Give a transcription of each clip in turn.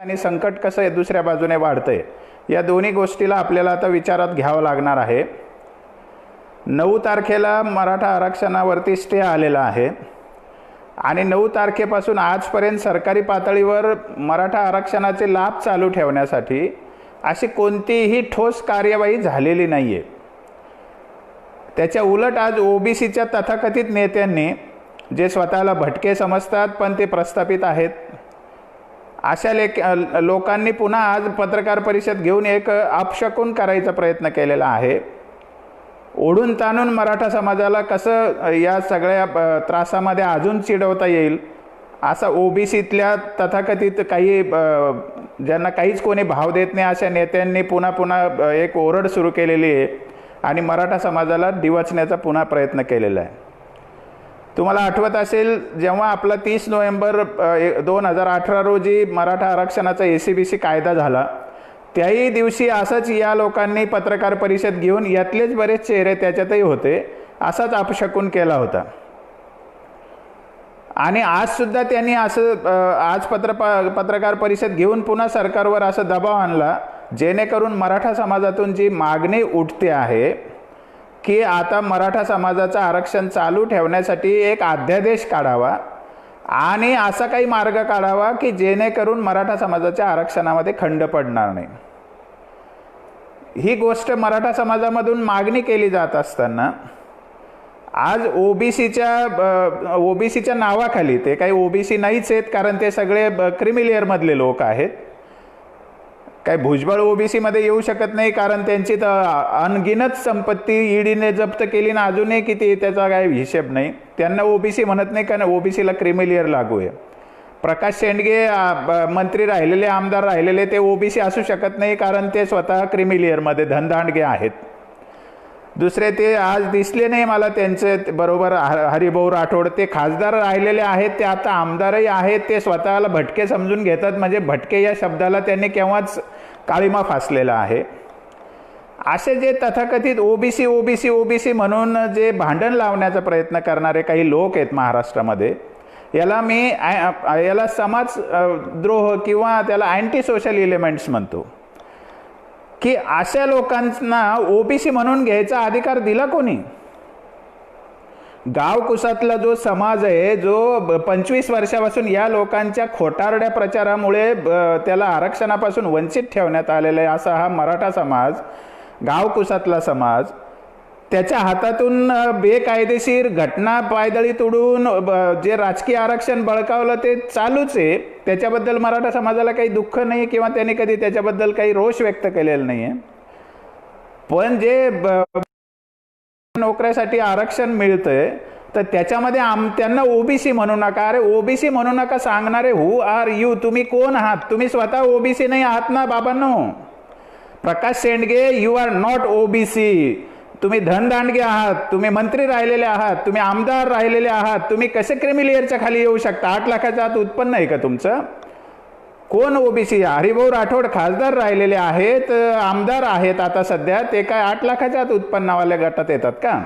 आणि संकट कसं आहे दुसऱ्या बाजूने वाढतंय, या दोन्ही गोष्टीला आपल्याला आता विचारात घ्यावं लागणार आहे। 9 तारखेला मराठा आरक्षणावरती स्टे आलेला आहे आणि 9 तारखेपासून आजपर्यंत सरकारी पातळीवर मराठा आरक्षणाचे लाभ चालू ठेवण्यासाठी अशी कोणतीही ठोस कार्यवाही झालेली नाही आहे। त्याच्या उलट आज ओबीसीच्या तथाकथित नेत्यांनी, जे स्वतःला भटके समजतात पण ते प्रस्थापित आहेत, अशा लोकांनी पुन्हा आज पत्रकार परिषद घेऊन एक अपशकुन करायचा प्रयत्न केलेला आहे। ओढून ताणून मराठा समाजाला कसं या सगळ्या त्रासामध्ये अजून चिडवता येईल असा ओबीसीतल्या तथाकथित काही ज्यांना काहीच कोणी भाव देत नाही अशा नेत्यांनी पुन्हा पुन्हा एक ओरड सुरू केलेली आहे आणि मराठा समाजाला डिवचण्याचा पुन्हा प्रयत्न केलेला आहे। तुम्हाला आठवत असेल, जेव्हा आपला 30 नोव्हेंबर 2018 रोजी मराठा आरक्षणाचा एसीबीसी कायदा झाला, त्याही दिवशी असंच या लोकांनी पत्रकार परिषद घेऊन यातलेच बरेच चेहरे त्याच्यातही होते असाच अपशकुन केला होता। आणि आजसुद्धा त्यांनी असं आज पत्रकार परिषद घेऊन पुन्हा सरकारवर असा दबाव आणला जेणेकरून मराठा समाजातून जी मागणी उठते आहे की आता मराठा समाजाचं आरक्षण चालू ठेवण्यासाठी एक अध्यादेश काढावा आणि असा काही मार्ग काढावा की जेणेकरून मराठा समाजाच्या आरक्षणामध्ये खंड पडणार नाही। ही गोष्ट मराठा समाजामधून मागणी केली जात असताना आज ओबीसीच्या नावाखाली, ते काही ओबीसी नाहीच आहेत कारण ते सगळे क्रिमी लेअरमधले लोक आहेत, काही भुजबळ ओबीसीमध्ये येऊ शकत नाही कारण त्यांची तर अनगिनत संपत्ती ईडीने जप्त केली ना अजूनही किती त्याचा काही हिशेब नाही, त्यांना ओबीसी म्हणत नाही कारण ओबीसीला क्रिमी लेअर लागू आहे। प्रकाश शेंडगे मंत्री राहिलेले, आमदार राहिलेले, ते ओबीसी असू शकत नाही कारण ते स्वतः क्रिमी लेअरमध्ये धनदांडगे आहेत। दुसरे ते आज दिसले नाही मला त्यांचे बरोबर, हरिभाऊ राठोड, ते खासदार राहिलेले आहेत, ते आता आमदारही आहेत, ते स्वतःला भटके समजून घेतात, म्हणजे भटके या शब्दाला त्यांनी केव्हाच काळिमा फासलेला आहे। असे जे तथाकथित ओबीसी ओबीसी ओबीसी म्हणून जे भांडण लावण्याचा प्रयत्न करणारे काही लोक आहेत महाराष्ट्रामध्ये, याला समाजद्रोह किंवा त्याला अँटी सोशल एलिमेंट्स म्हणतो। की अशा लोकांना ओबीसी म्हणून घ्यायचा अधिकार दिला कोणी? गावकुसातला जो समाज आहे, जो 25 वर्षापासून या लोकांच्या खोटारड्या प्रचारामुळे त्याला आरक्षणापासून वंचित ठेवण्यात आलेला आहे, असा हा मराठा समाज, गावकुसातला समाज, त्याच्या हातातून बेकायदेशीर घटना पायदळी तोडून जे राजकीय आरक्षण बळकावलं ते चालूच आहे। त्याच्याबद्दल मराठा समाजाला काही दुःख नाही किंवा त्यांनी कधी त्याच्याबद्दल काही रोष व्यक्त केलेला नाही आहे। पण जे नोकऱ्यासाठी आरक्षण मिळतंय तर त्याच्यामध्ये त्यांना ओबीसी म्हणू नका, अरे ओबीसी म्हणू नका सांगणारे हु आर यू, तुम्ही कोण आहात? तुम्ही स्वतः ओबीसी नाही आहात ना बाबांनो। Prakash Shendge, you are not OBC, तुम्ही धनदांडगे आहात, तुम्ही मंत्री राहिलेले आहात, तुम्ही आमदार राहिलेले आहात, तुम्ही कसे क्रिमी लेअरच्या खाली येऊ शकता? 8 लाखाच्या आत उत्पन्न आहे का तुमचं? कोण ओबीसी? हरिभाऊ राठोड खासदार राहिलेले आहेत, आमदार आहेत आता सध्या, ते काय 8 लाखाच्या आत उत्पन्नावाल्या गटात येतात का?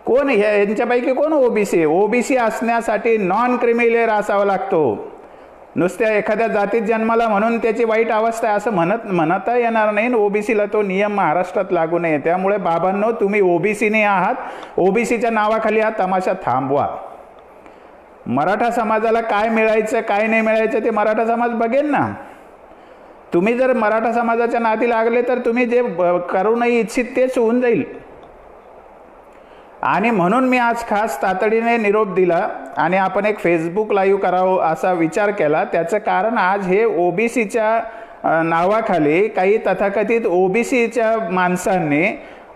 कोण यांच्यापैकी कोण ओबीसी? ओबीसी असण्यासाठी नॉन क्रिमी लेअर असावा लागतो। नुसत्या एखाद्या जातीत जन्माला म्हणून त्याची वाईट अवस्था आहे असं म्हणता येणार नाही। ओबीसीला तो नियम महाराष्ट्रात लागू नये। त्यामुळे बाबांनो, तुम्ही ओबीसी नाही आहात, ओबीसीच्या नावाखाली हा तमाशा थांबवा। मराठा समाजाला काय मिळायचं काय नाही मिळायचं ते मराठा समाज बघेल ना। तुम्ही जर मराठा समाजाच्या नादी लागले तर तुम्ही जे करू नाही इच्छित तेच होऊन जाईल। आणि म्हणून मी आज खास तातडीने निरोप दिला आणि आपण एक फेसबुक लाईव्ह करावं असा विचार केला। त्याचं कारण आज हे ओबीसीच्या नावाखाली काही तथाकथित ओबीसीच्या माणसांनी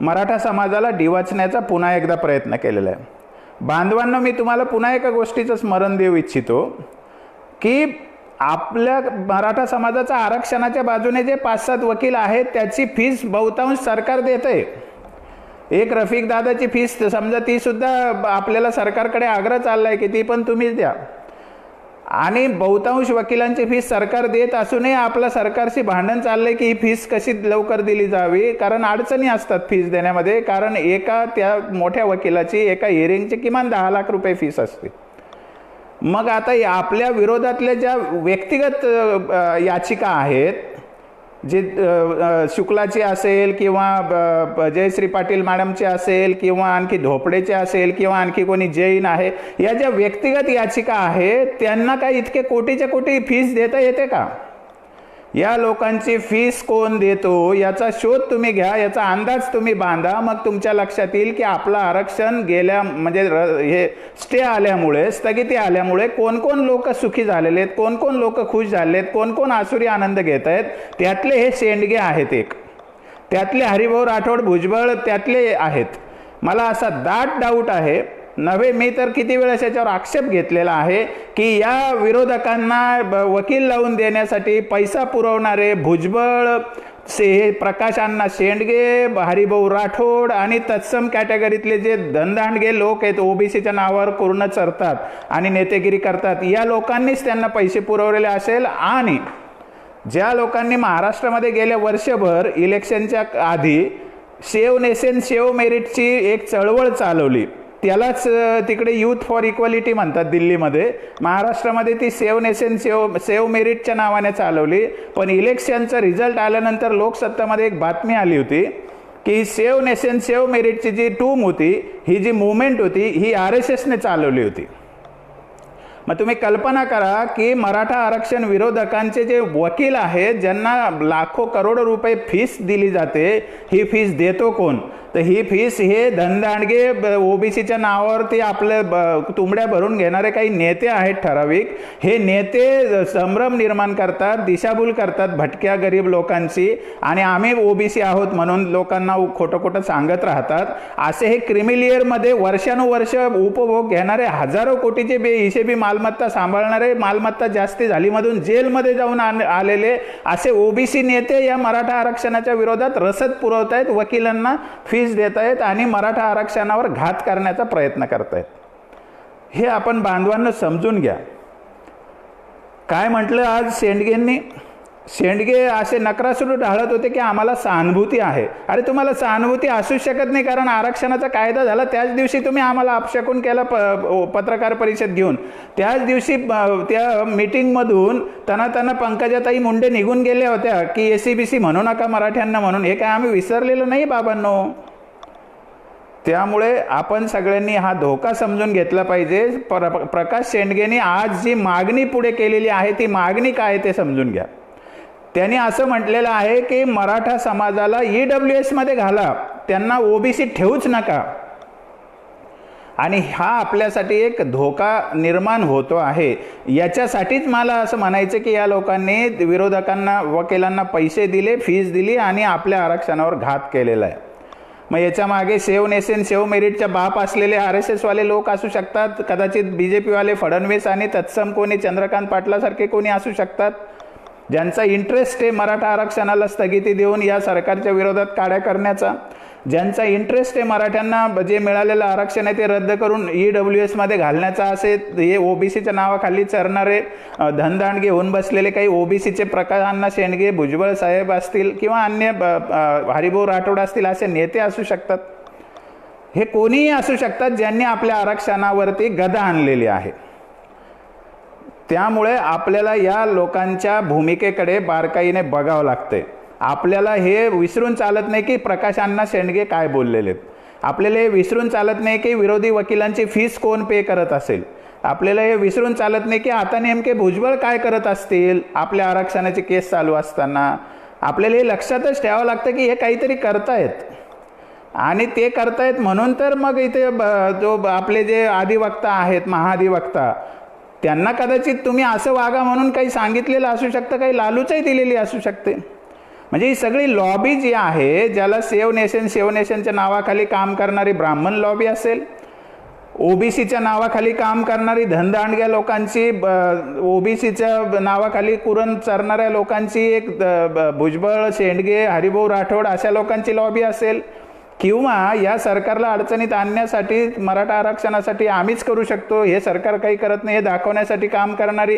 मराठा समाजाला डिवचण्याचा पुन्हा एकदा प्रयत्न केलेला आहे। बांधवांनो, मी तुम्हाला पुन्हा एका गोष्टीचं स्मरण देऊ इच्छितो की आपल्या मराठा समाजाच्या आरक्षणाच्या बाजूने जे 5-7 वकील आहेत त्याची फीस बहुतांश सरकार देते। एक रफिक दादाची फीस समजा ती सुद्धा आपल्याला सरकारकडे आग्रह चाललाय की ती पण तुम्हीच द्या, आणि बहुतांश वकिलांची फीस सरकार देत असूनही आपलं सरकारशी भांडण चाललंय की ही फीस कशी लवकर दिली जावी, कारण अडचणी असतात फीस देण्यामध्ये। कारण एका त्या मोठ्या वकिलाची एका हिअरिंगची किमान 10 लाख रुपये फीस असते। मग आता आपल्या विरोधातल्या ज्या व्यक्तिगत याचिका आहेत, जे शुक्लाची असेल किंवा जयश्री पाटील मॅडमची असेल किंवा आणखी धोपडेचे असेल किंवा आणखी कोणी जैन आहे, या ज्या व्यक्तिगत याचिका आहेत त्यांना काय इतके कोटीच्या कोटी फीस देता येते का? या लोकांची फीस कोण देतो याचा शोध तुम्ही घ्या, याचा अंदाज तुम्ही बांधा. मग तुमच्या लक्षात येईल की आपलं आरक्षण गेल्या म्हणजे हे स्टे आल्यामुळे, स्थगिती आल्यामुळे कोण कोण लोक सुखी झालेले आहेत, कोण कोण लोक खुश झाले आहेत, कोण कोण आसुरी आनंद घेत आहेत. त्यातले हे शेंडगे आहेत, एक त्यातले हरिभाऊ राठोड भुजबळ त्यातले आहेत. मला असा दाट डाऊट आहे नव्हे, मी तर किती वेळेस याच्यावर आक्षेप घेतलेला आहे की या विरोधकांना वकील लावून देण्यासाठी पैसा पुरवणारे भुजबळ, प्रकाश अण्णा शेंडगे, हरिभाऊ राठोड आणि तत्सम कॅटेगरीतले जे धनदांडगे लोक आहेत, ओबीसीच्या नावावर पूर्ण चरतात आणि नेतेगिरी करतात, या लोकांनीच त्यांना पैसे पुरवलेले असेल. आणि ज्या लोकांनी महाराष्ट्रामध्ये गेल्या वर्षभर इलेक्शनच्या आधी सेव्ह नेशन सेव्ह मेरिटची एक चळवळ चालवली, त्यालाच तिकडे यूथ फॉर इक्वॅलिटी म्हणतात दिल्लीमध्ये, महाराष्ट्रामध्ये ती सेव्ह नेशन सेव्ह मेरिटच्या नावाने चालवली. पण इलेक्शनचा रिझल्ट आल्यानंतर लोकसत्तामध्ये एक बातमी आली होती की सेव्ह नेशन सेव्ह मेरिटची जी टूम होती, ही जी मुवमेंट होती, ही RSSने चालवली होती. मग तुम्ही कल्पना करा की मराठा आरक्षण विरोधकांचे जे वकील आहेत, ज्यांना लाखो करोडो रुपये फीस दिली जाते, ही फीस देतो कोण? तर ही फीस हे धनदांडगे ओबीसीच्या नावावरती आपलं तुंबड्या भरून घेणारे काही नेते आहेत ठराविक. हे नेते संभ्रम निर्माण करतात, दिशाभूल करतात भटक्या गरीब लोकांची, आणि आम्ही ओबीसी आहोत म्हणून लोकांना खोटं खोटं सांगत राहतात. असे हे क्रिमिलियरमध्ये वर्षानुवर्ष उपभोग घेणारे, हजारो कोटीचे बेहिशेबी मालमत्ता सांभाळणारे, मालमत्ता जास्ती झालीमधून जेलमध्ये जाऊन आलेले असे ओबीसी नेते या मराठा आरक्षणाच्या विरोधात रसद पुरवत आहेत, वकिलांना फीस देत आहेत आणि मराठा आरक्षणावर घात करण्याचा प्रयत्न करतायत. हे आपण बांधवांना समजून घ्या. काय म्हटलं आज शेंडगेंनी? शेंडगे असे नक्रासूर ढाळत होते की आम्हाला सहानुभूती आहे. अरे तुम्हाला सहानुभूती असू शकत नाही, कारण आरक्षणाचा कायदा झाला त्याच दिवशी तुम्ही आम्हाला अपशकून केला पत्रकार परिषद घेऊन. त्याच दिवशी त्या मीटिंगमधून त्यांना पंकजाताई मुंडे निघून गेल्या होत्या की SCBC म्हणू नका मराठ्यांना म्हणून. हे काय आम्ही विसरलेलं नाही बाबांनो. त्यामुळे आपण सगळ्यांनी हा धोका समजून घेतला पाहिजे. प्रकाश शेंडगेंनी आज जी मागणी पुढे केलेली आहे ती मागणी काय ते समजून घ्या. त्यांनी असं म्हटलेलं आहे की मराठा समाजाला EWS मध्ये घाला, त्यांना ओबीसी ठेवूच नका. आणि हा आपल्यासाठी एक धोका निर्माण होतो आहे. याच्यासाठीच मला असं म्हणायचं की या लोकांनी विरोधकांना, वकिलांना पैसे दिले, फीस दिली आणि आपल्या आरक्षणावर घात केलेला आहे. मग याच्या मागे सेव्ह नेशन सेव्ह मेरिटच्या बाप असलेले RSS वाले लोक असू शकतात, कदाचित BJP वाले फडणवीस आणि तत्सम कोणी चंद्रकांत पाटलासारखे कोणी असू शकतात, ज्यांचा इंटरेस्ट आहे मराठा आरक्षणाला स्थगिती देऊन या सरकारच्या विरोधात काड्या करण्याचा, ज्यांचा इंटरेस्ट आहे मराठ्यांना जे मिळालेलं आरक्षण आहे ते रद्द करून EWS मध्ये घालण्याचा. असे हे ओबीसीच्या नावाखाली चरणारे धनदांडगे होऊन बसलेले काही ओबीसीचे प्रकाश अण्णा शेंडगे, भुजबळ साहेब असतील किंवा अन्य हरिभाऊ राठोड असतील, असे नेते असू शकतात. हे कोणीही असू शकतात ज्यांनी आपल्या आरक्षणावरती गदा आणलेली आहे. त्यामुळे आपल्याला या लोकांच्या भूमिकेकडे बारकाईने बघावं लागते. आपल्याला हे विसरून चालत नाही की प्रकाश अण्णा शेंडगे काय बोललेले आहेत. आपल्याला हे विसरून चालत नाही की विरोधी वकिलांची फीस कोण पे करत असेल. आपल्याला हे विसरून चालत नाही की आता नेमके भुजबळ काय करत असतील आपल्या आरक्षणाची केस चालू असताना. आपल्याला हे लक्षातच ठेवावं लागतं की हे काहीतरी करतायत, आणि ते करतायत म्हणून तर मग इथे जो आपले जे अधिवक्ता आहेत, महाधिवक्ता, त्यांना कदाचित तुम्ही असं वागा म्हणून काही सांगितलेलं असू शकतं, काही लालूचही दिलेली असू शकते. म्हणजे ही सगळी लॉबी जी आहे, ज्याला सेव्ह नेशनच्या नावाखाली काम करणारी ब्राह्मण लॉबी असेल, ओबीसीच्या नावाखाली काम करणारी धनदांडग्या लोकांची, ओबीसीच्या नावाखाली कुरण चरणाऱ्या लोकांची एक भुजबळ, शेंडगे, हरिभाऊ राठोड अशा लोकांची लॉबी असेल, किंवा या सरकारला अडचणीत आणण्यासाठी मराठा आरक्षणासाठी आम्हीच करू शकतो, हे सरकार काही करत नाही हे दाखवण्यासाठी काम करणारी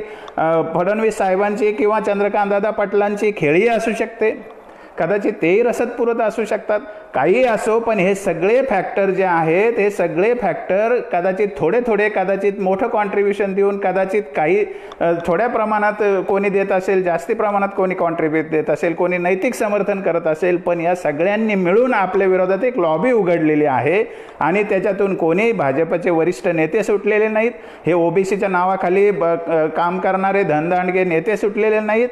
फडणवीस साहेबांची किंवा चंद्रकांतदादा पाटलांची खेळी असू शकते. कदाचित तेही रसद पुरत असू शकतात, काही असो, पण हे सगळे फॅक्टर जे आहेत हे सगळे फॅक्टर कदाचित थोडे थोडे, कदाचित मोठं कॉन्ट्रीब्युशन देऊन, कदाचित काही थोड्या प्रमाणात कोणी देत असेल, जास्ती प्रमाणात कोणी कॉन्ट्रीब्यूट देत असेल, कोणी नैतिक समर्थन करत असेल, पण या सगळ्यांनी मिळून आपल्या विरोधात एक लॉबी उघडलेली आहे आणि त्याच्यातून कोणी भाजपचे वरिष्ठ नेते सुटलेले नाहीत, हे ओबीसीच्या नावाखाली काम करणारे धनदांडगे नेते सुटलेले नाहीत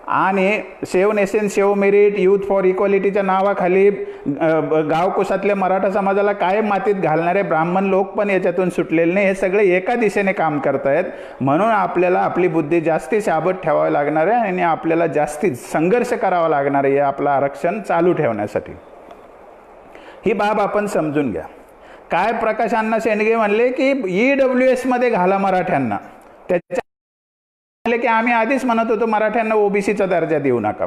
आणि save nation save merit, youth for इक्वालिटीच्या नावाखाली गावकुसातल्या मराठा समाजाला कायम मातीत घालणारे ब्राह्मण लोक पण याच्यातून सुटलेले नाही. हे सगळे एका दिशेने काम करत आहेत. म्हणून आपल्याला आपली बुद्धी जास्ती शाबत ठेवावी लागणार आहे आणि आपल्याला जास्ती संघर्ष करावा लागणार आहे आपलं आरक्षण चालू ठेवण्यासाठी. ही बाब आपण समजून घ्या. काय प्रकाश अण्णा शेंडगे म्हणले की EWS मध्ये घाला मराठ्यांना, त्याच्या की आम्ही आधीच म्हणत होतो मराठ्यांना ओबीसीचा दर्जा देऊ नका.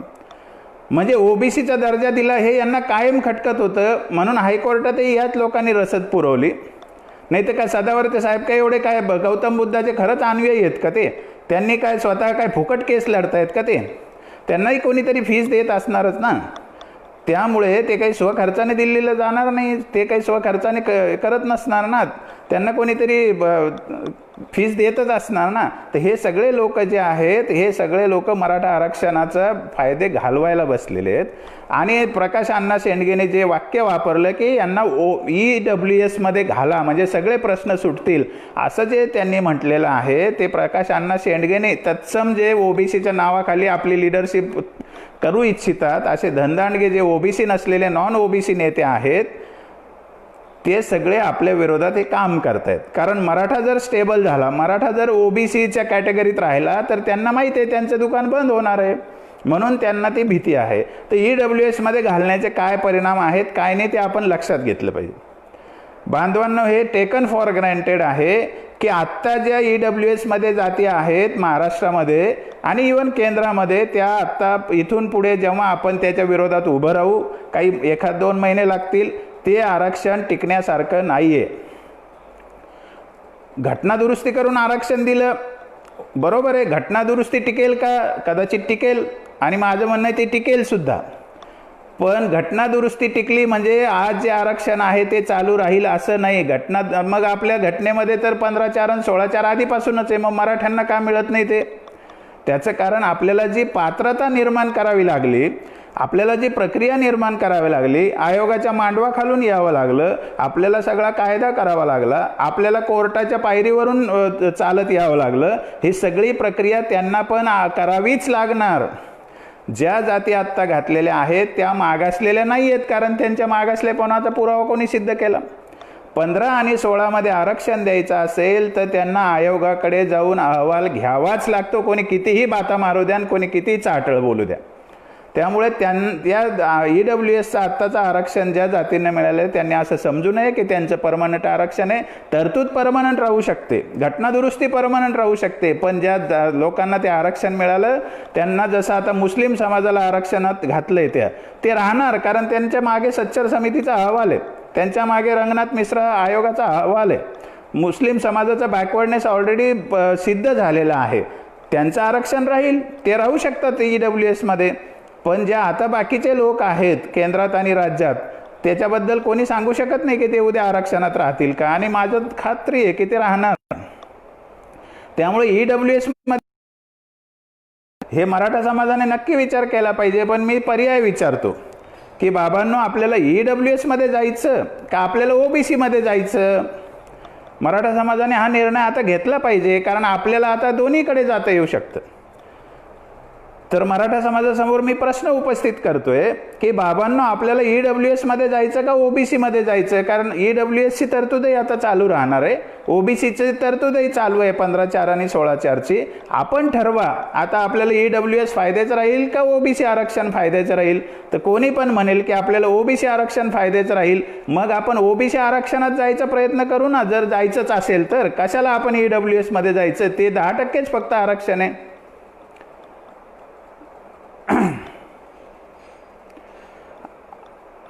म्हणजे ओबीसीचा दर्जा दिला हे यांना कायम खटकत होतं, म्हणून हायकोर्टातही याच लोकांनी रसद पुरवली. नाही तर काय सदावर्ते साहेब काय एवढे काय गौतम बुद्धाचे खरंच अनुयायी आहेत का ते? त्यांनी काय स्वतः काय फुकट केस लढतायत का ते? त्यांनाही कोणीतरी फीस देत असणारच ना. त्यामुळे ते काही स्वखर्चाने दिल्लीला जाणार नाही, ते काही स्वखर्चाने करत नसणार ना, त्यांना कोणीतरी फीस देतच असणार ना. तर हे सगळे लोक जे आहेत हे सगळे लोक मराठा आरक्षणाचा फायदे घालवायला बसलेले आहेत. आणि प्रकाश अण्णा शेंडगेने जे वाक्य वापरलं की यांना EWS मध्ये घाला म्हणजे सगळे प्रश्न सुटतील, असं जे त्यांनी म्हटलेलं आहे ते प्रकाश अण्णा शेंडगेने तत्सम जे ओबीसीच्या नावाखाली आपली लिडरशिप करू इच्छितात असे धनदांडगे जे ओबीसी नसलेले नॉन ओबीसी नेते आहेत ते सगळे आपल्या विरोधात हे काम करत आहेत. कारण मराठा जर स्टेबल झाला, मराठा जर ओबीसीच्या कॅटेगरीत राहिला तर त्यांना माहिती आहे त्यांचं दुकान बंद होणार आहे, म्हणून त्यांना ती भीती आहे. तर EWS मध्ये घालण्याचे काय परिणाम आहेत काय नाही ते आपण लक्षात घेतलं पाहिजे. बांधवांनो, हे टेकन फॉर ग्रँटेड आहे की आत्ता ज्या EWS मध्ये जाती आहेत महाराष्ट्रामध्ये आणि इवन केंद्रामध्ये, त्या आत्ता इथून पुढे जेव्हा आपण त्याच्या विरोधात उभं राहू, काही 1-2 महिने लागतील, ते आरक्षण टिकण्यासारखं नाही आहे. घटनादुरुस्ती करून आरक्षण दिलं, बरोबर आहे, घटनादुरुस्ती टिकेल का? कदाचित टिकेल आणि माझं म्हणणं आहे ते टिकेल सुद्धा. पण घटनादुरुस्ती टिकली म्हणजे आज जे आरक्षण आहे ते चालू राहील असं नाही. मग आपल्या घटनेमध्ये तर 15/4 आणि 16/4 आधीपासूनच आहे, मग मराठ्यांना का मिळत नाही ते? त्याचं कारण आपल्याला जी पात्रता निर्माण करावी लागली, आपल्याला जी प्रक्रिया निर्माण करावी लागली, आयोगाच्या मांडवाखालून यावं लागलं, आपल्याला सगळा कायदा करावा लागला, आपल्याला कोर्टाच्या पायरीवरून चालत यावं लागलं. ही सगळी प्रक्रिया त्यांना पण करावीच लागणार. ज्या जाती आत्ता घातलेल्या आहेत त्या मागासलेल्या नाही आहेत, कारण त्यांच्या मागासलेपणाचा पुरावा कोणी सिद्ध केला. 15 आणि 16 मध्ये आरक्षण द्यायचं असेल तर त्यांना आयोगाकडे जाऊन अहवाल घ्यावाच लागतो, कोणी कितीही बाता मारू द्या, कोणी कितीही चाटळ बोलू द्या. त्यामुळे त्या EWSचं आत्ताचं आरक्षण ज्या जातींना मिळालं त्यांनी असं समजू नये की त्यांचं परमनंट आरक्षण आहे. तरतूद परमनंट राहू शकते, घटनादुरुस्ती परमनंट राहू शकते, पण ज्या लोकांना ते आरक्षण मिळालं त्यांना, जसं आता मुस्लिम समाजाला आरक्षणात घातलंय ते राहणार, कारण त्यांच्या मागे सच्चर समितीचा अहवाल आहे, त्यांच्या मागे रंगनाथ मिश्रा आयोगाचा अहवाल आहे. मुस्लिम समाजाचा बॅकवर्डनेस ऑलरेडी सिद्ध झालेला आहे, त्यांचं आरक्षण राहील, ते राहू शकतात EWS मध्ये. पण ज्या आता बाकीचे लोक आहेत केंद्रात आणि राज्यात, त्याच्याबद्दल कोणी सांगू शकत नाही की ते उद्या आरक्षणात राहतील का, आणि माझं खात्री आहे की ते राहणार. त्यामुळे EWS मध्ये हे मराठा समाजाने नक्की विचार केला पाहिजे. पण मी पर्याय विचारतो की बाबांनो, आपल्याला EWS मध्ये जायचं का आपल्याला OBC मध्ये जायचं? मराठा समाजाने हा निर्णय आता घेतला पाहिजे, कारण आपल्याला आता दोन्हीकडे जाता येऊ शकतं. तर मराठा समाजासमोर मी प्रश्न उपस्थित करतोय की बाबांनो, आपल्याला EWS मध्ये जायचं का OBC मध्ये जायचं? कारण EWSची तरतूदही आता चालू राहणार आहे, OBCची तरतूदही चालू आहे 15/4 आणि 16/4ची. आपण ठरवा आता आपल्याला EWS फायद्याचं राहील का OBC आरक्षण फायद्याचं राहील. तर कोणी पण म्हणेल की आपल्याला OBC आरक्षण फायद्याचं राहील, मग आपण OBC आरक्षणात जायचा प्रयत्न करू ना. जर जायचंच असेल तर कशाला आपण EWS मध्ये जायचं? ते 10%च फक्त आरक्षण आहे.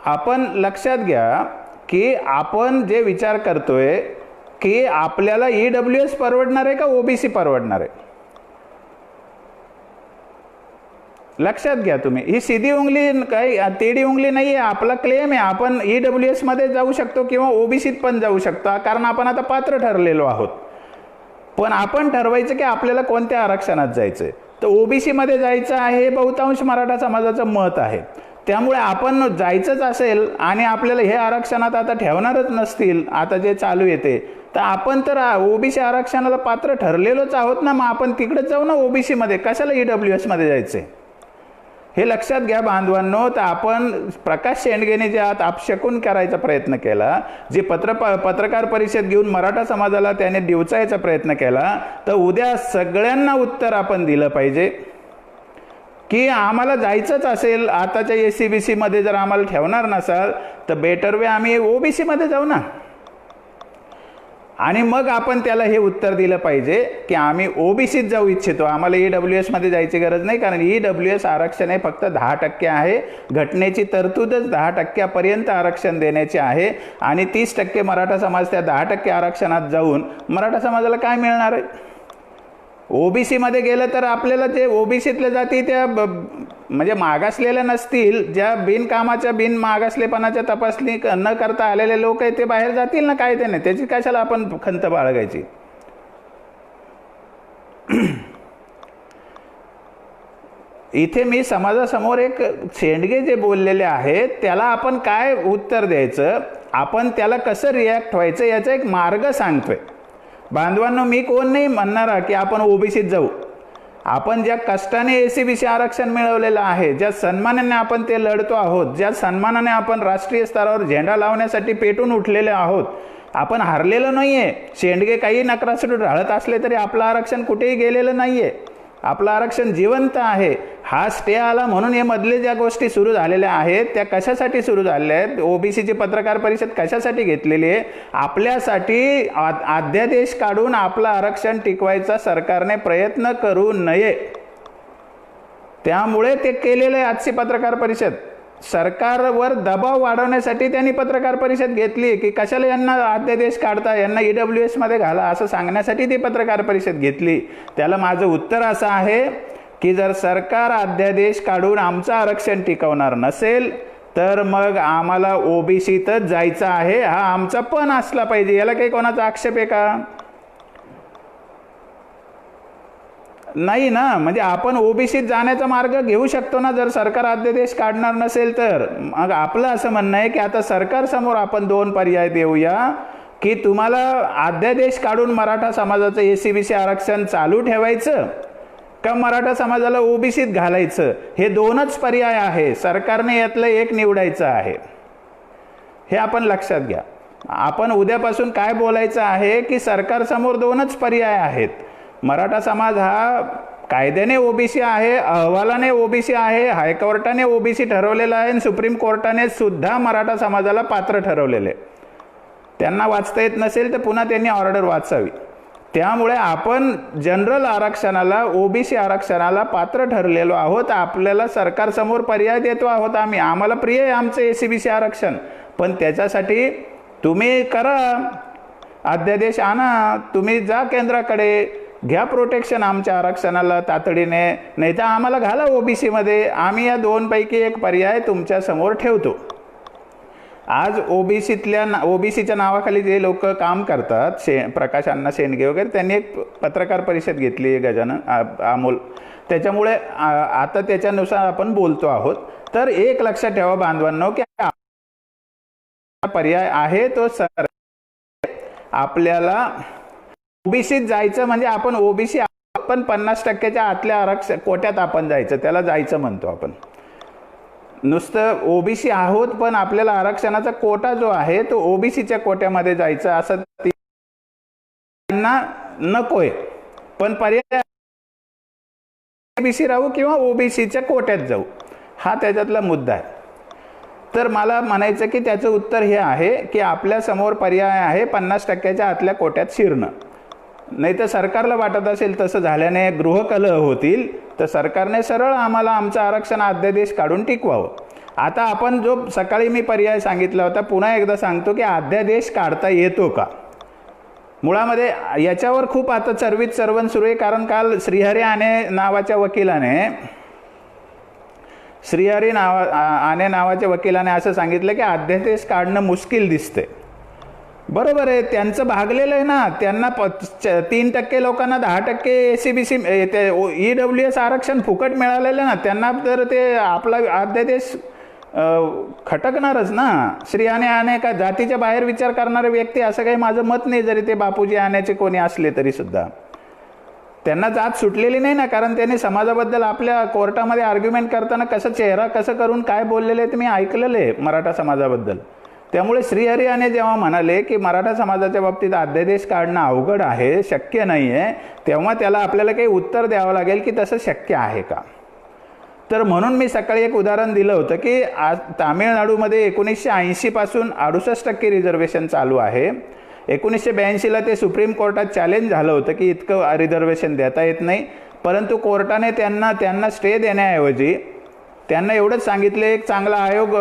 आपण लक्षात घ्या की आपण जे विचार करतोय की आपल्याला EWS परवडणार आहे का OBC परवडणार आहे. लक्षात घ्या तुम्ही, ही सीधी उंगली काही तेडी उंगली नाही आहे. आपला क्लेम आहे, आपण EWS मध्ये जाऊ शकतो किंवा ओबीसीत पण जाऊ शकतो, कारण आपण आता पात्र ठरलेलो आहोत. पण आपण ठरवायचं की आपल्याला कोणत्या आरक्षणात जायचं आहे. तर ओबीसी मध्ये जायचं आहे हे बहुतांश मराठा समाजाचं मत आहे. त्यामुळे आपण जायचंच असेल आणि आपल्याला हे आरक्षणात आता ठेवणारच नसतील, आता जे चालू येते, तर आपण तर ओबीसी आरक्षणाला पात्र ठरलेलोच आहोत ना. मग आपण तिकडेच जाऊ ना ओबीसी मध्ये, कशाला EWS मध्ये जायचंय हे लक्षात घ्या बांधवांनो. तर आपण प्रकाश शेंडगेने जे आत अपशकुन करायचा प्रयत्न केला, जे पत्रकार परिषद घेऊन मराठा समाजाला त्याने डिवचायचा प्रयत्न केला, तर उद्या सगळ्यांना उत्तर आपण दिलं पाहिजे की आम्हाला जायचंच असेल आताच्या SCBC मध्ये, जर आम्हाला ठेवणार नसाल तर बेटर वे आम्ही OBC मध्ये जाऊ ना. आणि मग आपण त्याला हे उत्तर दिलं पाहिजे की आम्ही OBCत जाऊ इच्छितो, आम्हाला EWS मध्ये जायची गरज नाही, कारण EWS आरक्षण हे फक्त 10% आहे. घटनेची तरतूदच 10% आरक्षण देण्याची आहे आणि 30% मराठा समाज त्या 10% आरक्षणात जाऊन मराठा समाजाला काय मिळणार आहे. OBC मध्ये गेलं तर आपल्याला जे OBCतल्या जाती त्या म्हणजे मागासलेल्या नसतील, ज्या बिनकामाच्या मागासलेपणाच्या तपासणी न करता आलेले लोक आहेत ते बाहेर जातील ना कायद्याने, त्याची कशाला आपण खंत बाळगायची. इथे मी समाजासमोर एक शेंडगे जे बोललेले आहेत त्याला आपण काय उत्तर द्यायचं, आपण त्याला कसं रिॲक्ट व्हायचं याचा एक मार्ग सांगतोय. बांधवांनो, मी कोण नाही म्हणणारा की आपण OBCत जाऊ. आपण ज्या कष्टाने SCBC आरक्षण मिळवलेलं आहे, ज्या सन्मानाने आपण ते लढतो आहोत, ज्या सन्मानाने आपण राष्ट्रीय स्तरावर झेंडा लावण्यासाठी पेटून उठलेले आहोत, आपण हरलेलो नाहीये. शेंडगे काही नकरासूर ढाळत असले तरी आपलं आरक्षण कुठेही गेलेलं नाहीये, आपलं आरक्षण जिवंत आहे. हा स्टे आला म्हणून हे मधले ज्या गोष्टी सुरू झालेल्या आहेत त्या कशासाठी सुरू झालेल्या आहेत, OBCची पत्रकार परिषद कशासाठी घेतलेली आहे, आपल्यासाठी अध्यादेश काढून आपलं आरक्षण टिकवायचा सरकारने प्रयत्न करू नये, त्यामुळे ते केलेलं आहे. आजची पत्रकार परिषद सरकारवर दबाव वाढवण्यासाठी त्यांनी पत्रकार परिषद घेतली की कशाला यांना अध्यादेश काढता, यांना EWS मध्ये घाला असं सांगण्यासाठी ती पत्रकार परिषद घेतली. त्याला माझं उत्तर असं आहे की जर सरकार अध्यादेश काढून आमचं आरक्षण टिकवणार नसेल तर मग आम्हाला OBCतच जायचं आहे, हा आमचा पण असला पाहिजे. याला काही कोणाचा आक्षेप आहे का? नाही ना. म्हणजे आपण OBCत जाण्याचा मार्ग घेऊ शकतो ना, जर सरकार अध्यादेश काढणार नसेल तर. मग आपलं असं म्हणणं आहे की आता सरकारसमोर आपण 2 पर्याय देऊया की तुम्हाला अध्यादेश काढून मराठा समाजाचं SCBC आरक्षण चालू ठेवायचं का मराठा समाजाला OBCत घालायचं. हे 2च पर्याय आहे, सरकारने यातलं एक निवडायचं आहे. हे आपण लक्षात घ्या. आपण उद्यापासून काय बोलायचं आहे की सरकारसमोर 2च पर्याय आहेत. मराठा समाज हा कायद्याने OBC आहे, अहवालाने OBC आहे, हायकोर्टाने OBC ठरवलेलं आहे आणि सुप्रीम कोर्टाने सुद्धा मराठा समाजाला पात्र ठरवलेले. त्यांना वाचता येत नसेल तर पुन्हा त्यांनी ऑर्डर वाचावी. त्यामुळे आपण जनरल आरक्षणाला OBC आरक्षणाला पात्र ठरलेलो आहोत. आपल्याला सरकारसमोर पर्याय देतो आहोत आम्ही, आम्हाला प्रिय आहे आमचं SCBC आरक्षण, पण त्याच्यासाठी तुम्ही करा अध्यादेश आणा, तुम्ही जा केंद्राकडे, घ्या प्रोटेक्शन आमच्या आरक्षणाला तातडीने, नाही तर आम्हाला घाला OBC मध्ये. आम्ही या 2 पैकी एक पर्याय तुमच्या समोर ठेवतो. आज OBCच्या नावाखाली जे लोक काम करतात, प्रकाश अण्णा शेंडगे वगैरे, त्यांनी एक पत्रकार परिषद घेतली गजानन अमोल, त्याच्यामुळे आता त्याच्यानुसार आपण बोलतो आहोत. तर एक लक्षात ठेवा बांधवांनो की पर्याय आहे तो सर आपल्याला OBCत जायचं म्हणजे आपण OBC पण 50%च्या आतल्या आरक्षण कोट्यात आपण जायचं, त्याला जायचं म्हणतो आपण. नुसतं OBC आहोत पण आपल्याला आरक्षणाचा कोटा जो आहे तो OBCच्या कोट्यामध्ये जायचं असं त्यांना नकोय. पण पर्याय OBC राहू किंवा OBCच्या कोट्यात जाऊ, हा त्याच्यातला मुद्दा आहे. तर मला म्हणायचं की त्याचं उत्तर हे आहे की आपल्या समोर पर्याय आहे 50%च्या आतल्या कोट्यात शिरणं. नाही तर सरकारला वाटत असेल तसं झाल्याने गृहकलह होतील, तर सरकारने सरळ आम्हाला आमचं आरक्षण अध्यादेश काढून टिकवावं. आता आपण जो सकाळी मी पर्याय सांगितला होता पुन्हा एकदा सांगतो की अध्यादेश काढता येतो का. मुळामध्ये याच्यावर खूप आता चर्वित चर्वण सुरू आहे, कारण काल श्रीहरी आने नावाच्या वकिलाने श्रीहरी आने नावाच्या वकिलाने असं सांगितलं की अध्यादेश काढणं मुश्किल दिसते. बरोबर आहे, त्यांचं भागलेलं आहे ना. त्यांना 3% लोकांना 10% ACBC EWS आरक्षण फुकट मिळालेलं ना. त्यांना तर ते आपला अध्यादेश खटकणारच ना. श्रीयाने आने का जातीच्या बाहेर विचार करणारे व्यक्ती असं काही माझं मत नाही, जरी ते बापूजी आण्याचे कोणी असले तरी सुद्धा त्यांना जात सुटलेली नाही ना. कारण त्यांनी समाजाबद्दल आपल्या कोर्टामध्ये आर्ग्युमेंट करताना कसं करून काय बोललेले ते मी ऐकलेलं आहे मराठा समाजाबद्दल. त्यामुळे श्रीहरी आने जेव्हा म्हणाले की मराठा समाजाच्या बाबतीत अध्यादेश काढणं अवघड आहे, शक्य नाही आहे, तेव्हा त्याला आपल्याला काही उत्तर द्यावं लागेल की तसं शक्य आहे का. तर म्हणून मी सकाळी एक उदाहरण दिलं होतं की आज तामिळनाडूमध्ये 1980 पासून 68% रिझर्वेशन चालू आहे. 1982ला ते सुप्रीम कोर्टात चॅलेंज झालं होतं की इतकं रिझर्वेशन देता येत नाही, परंतु कोर्टाने त्यांना स्टे देण्याऐवजी त्यांना एवढंच सांगितलं एक चांगला आयोग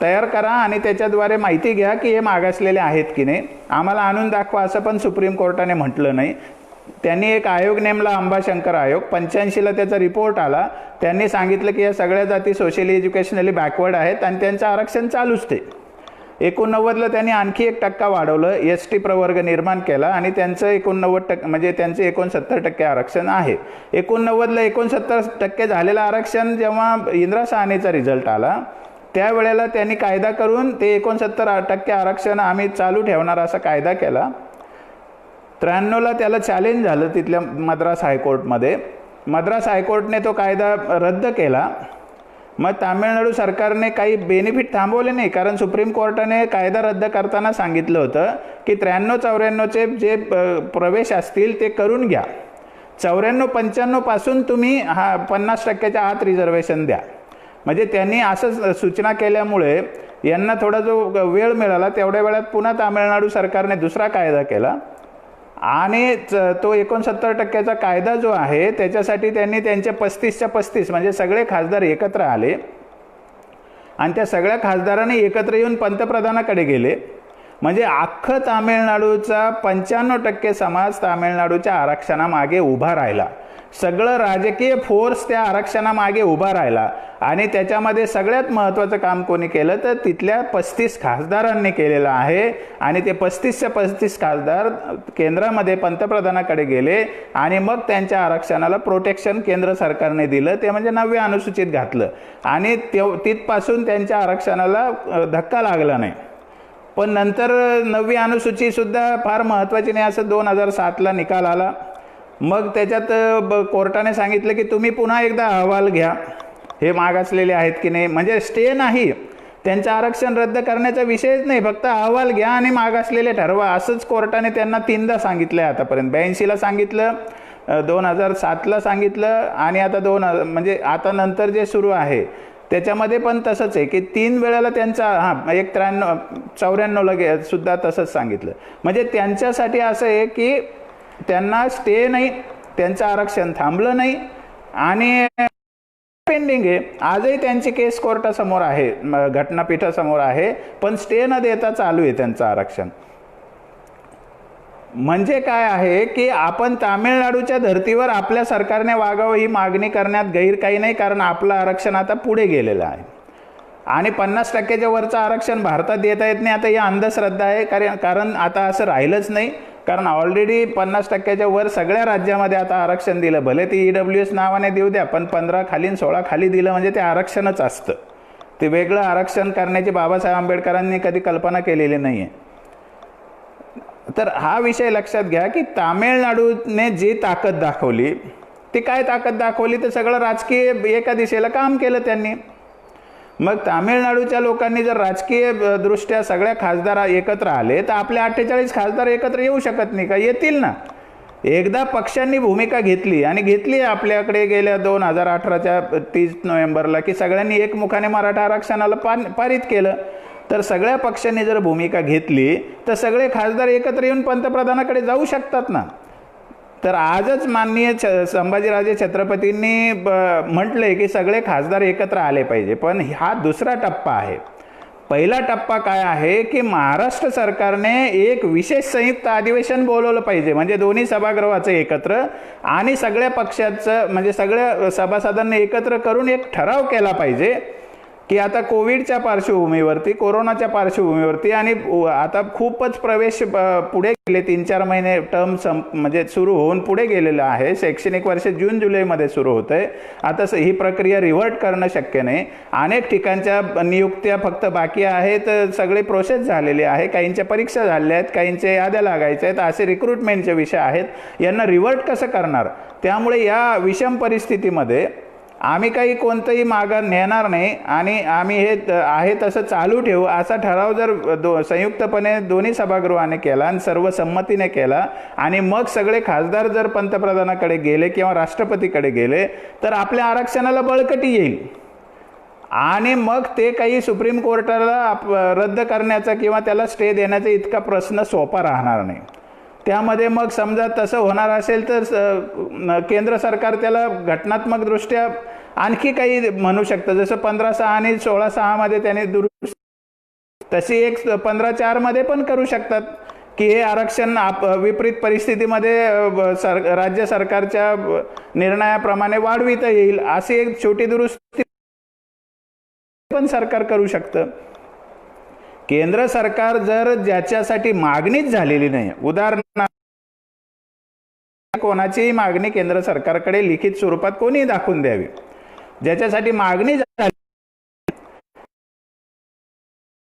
तयार करा आणि त्याच्याद्वारे माहिती घ्या की हे मागासलेले आहेत की नाही, आम्हाला आणून दाखवा, असं पण सुप्रीम कोर्टाने म्हटलं नाही. त्यांनी एक आयोग नेमला, अंबाशंकर आयोग. 85ला त्याचा रिपोर्ट आला. त्यांनी सांगितलं की या सगळ्या जाती सोशली एज्युकेशनली बॅकवर्ड आहेत आणि त्यांचं आरक्षण चालूच ते. 89ला त्यांनी आणखी 1% वाढवलं, ST प्रवर्ग निर्माण केला आणि त्यांचं 89% म्हणजे त्यांचं 69% आरक्षण आहे. 89ला 69% झालेलं आरक्षण जेव्हा इंदिरा शहाणेचा रिझल्ट आला त्यावेळेला त्यांनी कायदा करून ते 69% आरक्षण आम्ही चालू ठेवणार असा कायदा केला. 93ला त्याला चॅलेंज झालं तिथल्या मद्रास हायकोर्टमध्ये. मद्रास हायकोर्टने तो कायदा रद्द केला. मग तामिळनाडू सरकारने काही बेनिफिट थांबवले नाही, कारण सुप्रीम कोर्टाने कायदा रद्द करताना सांगितलं होतं की 93-94चे जे प्रवेश असतील ते करून घ्या. 94-95 पासून तुम्ही 50%च्या आत रिझर्वेशन द्या. म्हणजे त्यांनी असं सूचना केल्यामुळे यांना थोडा जो वेळ मिळाला तेवढ्या वेळात पुन्हा तामिळनाडू सरकारने दुसरा कायदा केला आणि तो 69%चा कायदा जो आहे त्याच्यासाठी त्यांनी त्यांचे 35च्या 35 म्हणजे सगळे खासदार एकत्र आले आणि त्या सगळ्या खासदारांनी एकत्र येऊन पंतप्रधानाकडे गेले. म्हणजे अख्खं तामिळनाडूचा 95% समाज तामिळनाडूच्या आरक्षणामागे उभा राहिला. सगळं राजकीय फोर्स त्या आरक्षणामागे उभा राहिला आणि त्याच्यामध्ये सगळ्यात महत्त्वाचं काम कोणी केलं तर तिथल्या 35 खासदारांनी केलेलं आहे. आणि ते 35च्या 35 खासदार केंद्रामध्ये पंतप्रधानाकडे गेले आणि मग त्यांच्या आरक्षणाला प्रोटेक्शन केंद्र सरकारने दिलं, ते म्हणजे 9व्या अनुसूचित घातलं आणि तिथपासून त्यांच्या आरक्षणाला धक्का लागला नाही. पण नंतर 9वी अनुसूचीसुद्धा फार महत्त्वाची नाही असं 2007ला निकाल आला. मग त्याच्यात कोर्टाने सांगितलं की तुम्ही पुन्हा एकदा अहवाल घ्या, हे मागासलेले आहेत की नाही. म्हणजे स्टे नाही, त्यांचं आरक्षण रद्द करण्याचा विषयच नाही, फक्त अहवाल घ्या आणि मागासलेले ठरवा, असंच कोर्टाने त्यांना 3दा सांगितलं आहे आतापर्यंत. 82ला सांगितलं, 2007ला सांगितलं आणि आता म्हणजे आता नंतर जे सुरू आहे त्याच्यामध्ये पण तसंच आहे की 3 वेळेला त्यांचा 94ला सुद्धा तसंच सांगितलं. म्हणजे त्यांच्यासाठी असं आहे की त्यांना स्टे नाही, त्यांचं आरक्षण थांबलं नाही आणि पेंडिंग आहे. आजही त्यांची केस कोर्टासमोर आहे, घटनापीठासमोर आहे, पण स्टे न देता चालू आहे त्यांचं आरक्षण. म्हणजे काय आहे की आपण तामिळनाडूच्या धर्तीवर आपल्या सरकारने वागावं ही मागणी करण्यात गैर काही नाही, कारण आपलं आरक्षण आता पुढे गेलेलं आहे आणि 50%च्या वरचं आरक्षण भारतात देता येत नाही. आता ही अंधश्रद्धा आहे, कारण आता असं राहिलंच नाही, कारण ऑलरेडी 50%च्या वर सगळ्या राज्यामध्ये आता आरक्षण दिलं. भले ते EWS नावाने देऊ द्या, पण 15 खाली 16 खाली दिलं म्हणजे ते आरक्षणच असतं. ते वेगळं आरक्षण करण्याची बाबासाहेब आंबेडकरांनी कधी कल्पना केलेली नाही आहे. तर हा विषय लक्षात घ्या की तामिळनाडूने जी ताकद दाखवली ती काय ताकद दाखवली, तर सगळं राजकीय एका दिशेला काम केलं त्यांनी. मग तामिळनाडूच्या लोकांनी जर राजकीय दृष्ट्या सगळ्या खासदार एकत्र आले तर आपले 48 खासदार एकत्र येऊ शकत नाही का? येतील ना. एकदा पक्षांनी भूमिका घेतली आणि घेतली आपल्याकडे गेल्या 2018च्या 30 नोव्हेंबरला की सगळ्यांनी एकमुखाने मराठा आरक्षणाला पारित केलं. तर सगळ्या पक्षांनी जर भूमिका घेतली तर सगळे खासदार एकत्र येऊन पंतप्रधानाकडे जाऊ शकतात ना. तर आजच माननीय संभाजीराजे छत्रपतींनी म्हटलंय की सगळे खासदार एकत्र आले पाहिजे, पण हा दुसरा टप्पा आहे. पहिला टप्पा काय आहे की महाराष्ट्र सरकारने एक विशेष संयुक्त अधिवेशन बोलवलं पाहिजे, म्हणजे दोन्ही सभागृहाचं एकत्र आणि सगळ्या पक्षाचं म्हणजे सगळ्या सभासदांनी एकत्र करून एक ठराव केला पाहिजे की आता कोविडच्या पार्श्वभूमीवरती, कोरोनाच्या पार्श्वभूमीवरती आणि आता खूपच प्रवेश पुढे गेले, 3-4 महिने टर्म म्हणजे सुरू होऊन पुढे गेलेलं आहे. शैक्षणिक वर्ष जून जुलैमध्ये सुरू होतं आहे. आता ही प्रक्रिया रिव्हर्ट करणं शक्य नाही. अनेक ठिकाणच्या नियुक्त्या फक्त बाकी आहेत, सगळे प्रोसेस झालेले आहे, काहींच्या परीक्षा झालेल्या आहेत, काहींच्या याद्या लागायच्या आहेत, असे रिक्रुटमेंटचे विषय आहेत. यांना रिव्हर्ट कसं करणार? त्यामुळे या विषम परिस्थितीमध्ये आम्ही काही कोणतंही मागं नेणार नाही आणि आम्ही हे आहे तसं चालू ठेवू असा ठराव जर संयुक्तपणे दोन्ही सभागृहाने केला आणि सर्व संमतीने केला आणि मग सगळे खासदार जर पंतप्रधानाकडे गेले किंवा राष्ट्रपतीकडे गेले तर आपल्या आरक्षणाला बळकटी येईल आणि मग ते काही सुप्रीम कोर्टाला रद्द करण्याचा किंवा त्याला स्टे देण्याचा इतका प्रश्न सोपा राहणार नाही. त्यामध्ये मग समजा तसं होणार असेल तर केंद्र सरकार त्याला घटनात्मक दृष्ट्या आणखी काही म्हणू शकतं, जसं 15(6) आणि 16(6) मध्ये त्याने दुरुस्ती तशी एक 15(4) मध्ये पण करू शकतात की हे आरक्षण विपरीत परिस्थितीमध्ये राज्य सरकारच्या निर्णयाप्रमाणे वाढविता येईल, अशी एक छोटी दुरुस्ती पण सरकार करू शकतं. केंद्र सरकार जर ज्याच्यासाठी मागणीच झालेली नाही, उदाहरणार्थ कोणाचीही मागणी केंद्र सरकारकडे लिखित स्वरूपात कोणी दाखवून द्यावी, ज्याच्यासाठी मागणी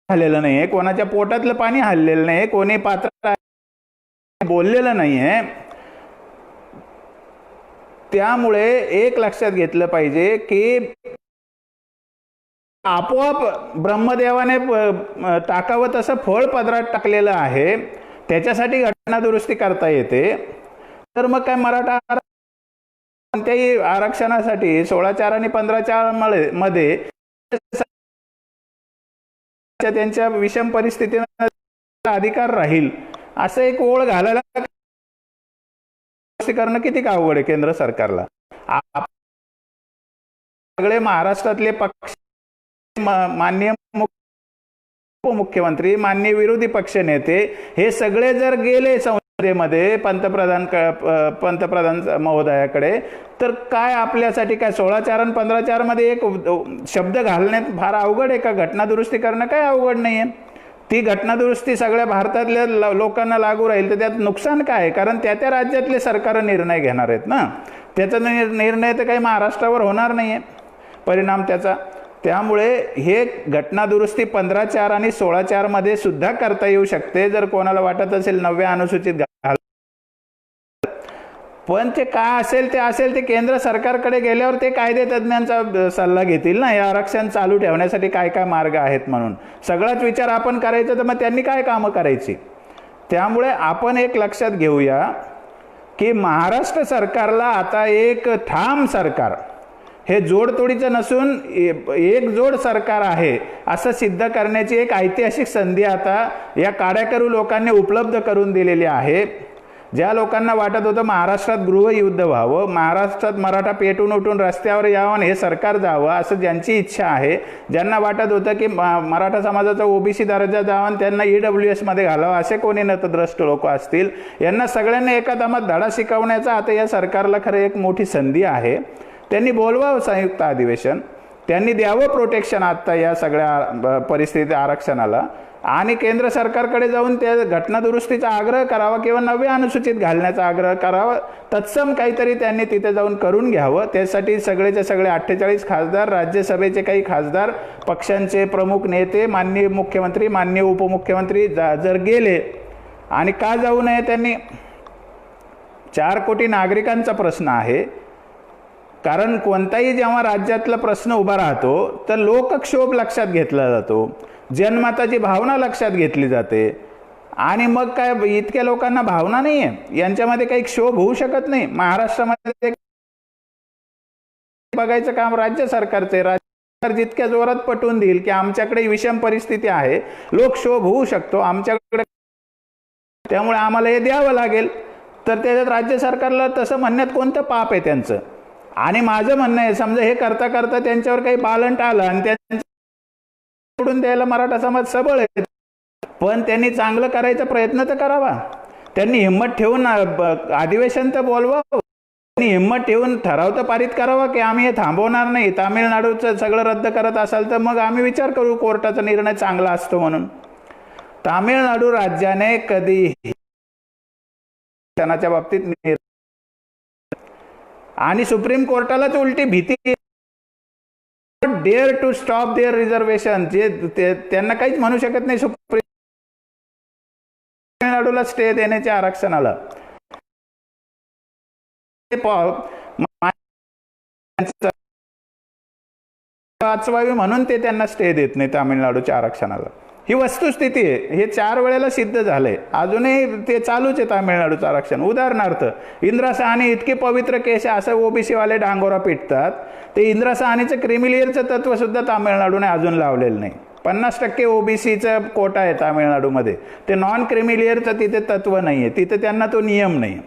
झालेलं नाहीये, कोणाच्या पोटातलं पाणी हललेलं नाही, कोणी पात्र बोललेलं नाहीये, त्यामुळे एक लक्षात घेतलं पाहिजे की आपोआप ब्रह्मदेवाने टाकावं तसं फळ पदरात टाकलेलं आहे, त्याच्यासाठी घटना दुरुस्ती करता येते. तर मग काय मराठा कोणत्याही आरक्षणासाठी 16(4) आणि 15(4) मध्ये त्यांच्या विषम परिस्थितीला अधिकार राहील असं एक ओळ घालायला करणं किती अवघड आहे केंद्र सरकारला. सगळे महाराष्ट्रातले पक्ष, माननीय उपमुख्यमंत्री, माननीय विरोधी पक्ष नेते हे सगळे जर गेले संसदेमध्ये पंतप्रधान महोदयाकडे तर काय आपल्यासाठी काय 16(4) आणि 15(4) मध्ये एक शब्द घालण्यात फार अवघड आहे का? घटना दुरुस्ती करणं काय अवघड नाहीये. ती घटना दुरुस्ती सगळ्या भारतातल्या लोकांना लागू राहील तर त्यात नुकसान काय आहे? कारण त्या त्या राज्यातले सरकार निर्णय घेणार आहेत ना, त्याचा निर्णय तर काही महाराष्ट्रावर होणार नाहीये परिणाम त्याचा. त्यामुळे हे घटना दुरुस्ती 15(4) आणि 16(4) मध्ये सुद्धा करता येऊ शकते जर कोणाला वाटत असेल 90 अनुसूचित घाल. पण ते काय असेल ते केंद्र सरकारकडे गेल्यावर ते कायदे तज्ज्ञांचा सल्ला घेतील ना, हे आरक्षण चालू ठेवण्यासाठी काय काय मार्ग आहेत म्हणून. सगळाच विचार आपण करायचा तर मग त्यांनी काय कामं करायची. त्यामुळे आपण एक लक्षात घेऊया की महाराष्ट्र सरकारला आता एक ठाम सरकार, हे जोडतोडीचं नसून एकजोड सरकार आहे असं सिद्ध करण्याची एक ऐतिहासिक संधी आता या काड्याकरू लोकांनी उपलब्ध करून दिलेली आहे. ज्या लोकांना वाटत होतं महाराष्ट्रात गृहयुद्ध व्हावं, महाराष्ट्रात मराठा पेटून उठून रस्त्यावर यावं, हे सरकार जावं असं ज्यांची इच्छा आहे, ज्यांना वाटत होतं की मराठा समाजाचा ओबीसी दर्जा जावा आणि त्यांना EWS मध्ये घालावं, असे कोणी नतद्रष्ट लोक असतील, यांना सगळ्यांना एका दमात धडा शिकवण्याचा आता या सरकारला खरं एक मोठी संधी आहे. त्यांनी बोलवावं संयुक्त अधिवेशन, त्यांनी द्यावं प्रोटेक्शन आत्ता या सगळ्या परिस्थिती आरक्षणाला आणि केंद्र सरकारकडे जाऊन त्या घटना दुरुस्तीचा आग्रह करावा किंवा 90 अनुसूचित घालण्याचा आग्रह करावा. तत्सम काहीतरी त्यांनी तिथे जाऊन करून घ्यावं. त्यासाठी सगळेचे सगळे 48 खासदार, राज्यसभेचे काही खासदार, पक्षांचे प्रमुख नेते, माननीय मुख्यमंत्री, माननीय उपमुख्यमंत्री जर गेले, आणि का जाऊ नये त्यांनी, 4 कोटी नागरिकांचा प्रश्न आहे. कारण कोणताही जेव्हा राज्यातला प्रश्न उभा राहतो तर लोकक्षोभ लक्षात घेतला जातो, जनमताची भावना लक्षात घेतली जाते आणि मग काय इतक्या लोकांना भावना नाही आहे, यांच्यामध्ये काही क्षोभ होऊ शकत नाही. महाराष्ट्रामध्ये बघायचं काम राज्य सरकारचे, राज्य सरकार जितक्या जोरात पटवून देईल की आमच्याकडे विषम परिस्थिती आहे, लोकक्षोभ होऊ शकतो आमच्याकडे, त्यामुळे आम्हाला हे द्यावं लागेल, तर त्याच्यात राज्य सरकारला तसं म्हणण्यात कोणतं पाप आहे त्यांचं. आणि माझं म्हणणं आहे समजा हे करता करता त्यांच्यावर काही बालंट आलं आणि निवडून द्यायला मराठा समाज सबळ आहे, पण त्यांनी चांगलं करायचा प्रयत्न तर करावा. त्यांनी हिंमत ठेवून अधिवेशन तर बोलवावं, त्यांनी हिंमत ठेवून ठराव तर पारित करावा की आम्ही हे थांबवणार नाही. तामिळनाडूचं सगळं रद्द करत असाल तर मग आम्ही विचार करू, कोर्टाचा निर्णय चांगला असतो म्हणून. तामिळनाडू राज्याने कधी क्षणाच्या बाबतीत आणि सुप्रीम कोर्टालाच उलटी भीती, dare to stop their reservation, जे त्यांना काहीच म्हणू शकत नाही सुप्रीम तामिळनाडूला स्टे देण्याच्या आरक्षणाला. वाचवावी म्हणून ते त्यांना स्टे देत नाही तामिळनाडूच्या आरक्षणाला. ही वस्तुस्थिती आहे, हे 4 वेळेला सिद्ध झालंय. अजूनही ते चालूच आहे तामिळनाडूचं आरक्षण. उदाहरणार्थ इंदिरा साहनी इतके पवित्र केस असं ओबीसी वाले डांगोरा पिटतात, ते इंदिरा साहनीचं क्रिमिलियरचं तत्व सुद्धा तामिळनाडूने अजून लावलेलं नाही. 50% ओबीसीचं कोटा आहे तामिळनाडूमध्ये, ते नॉन क्रिमिलियरचं तिथे तत्व नाही आहे, तिथे त्यांना तो नियम नाही.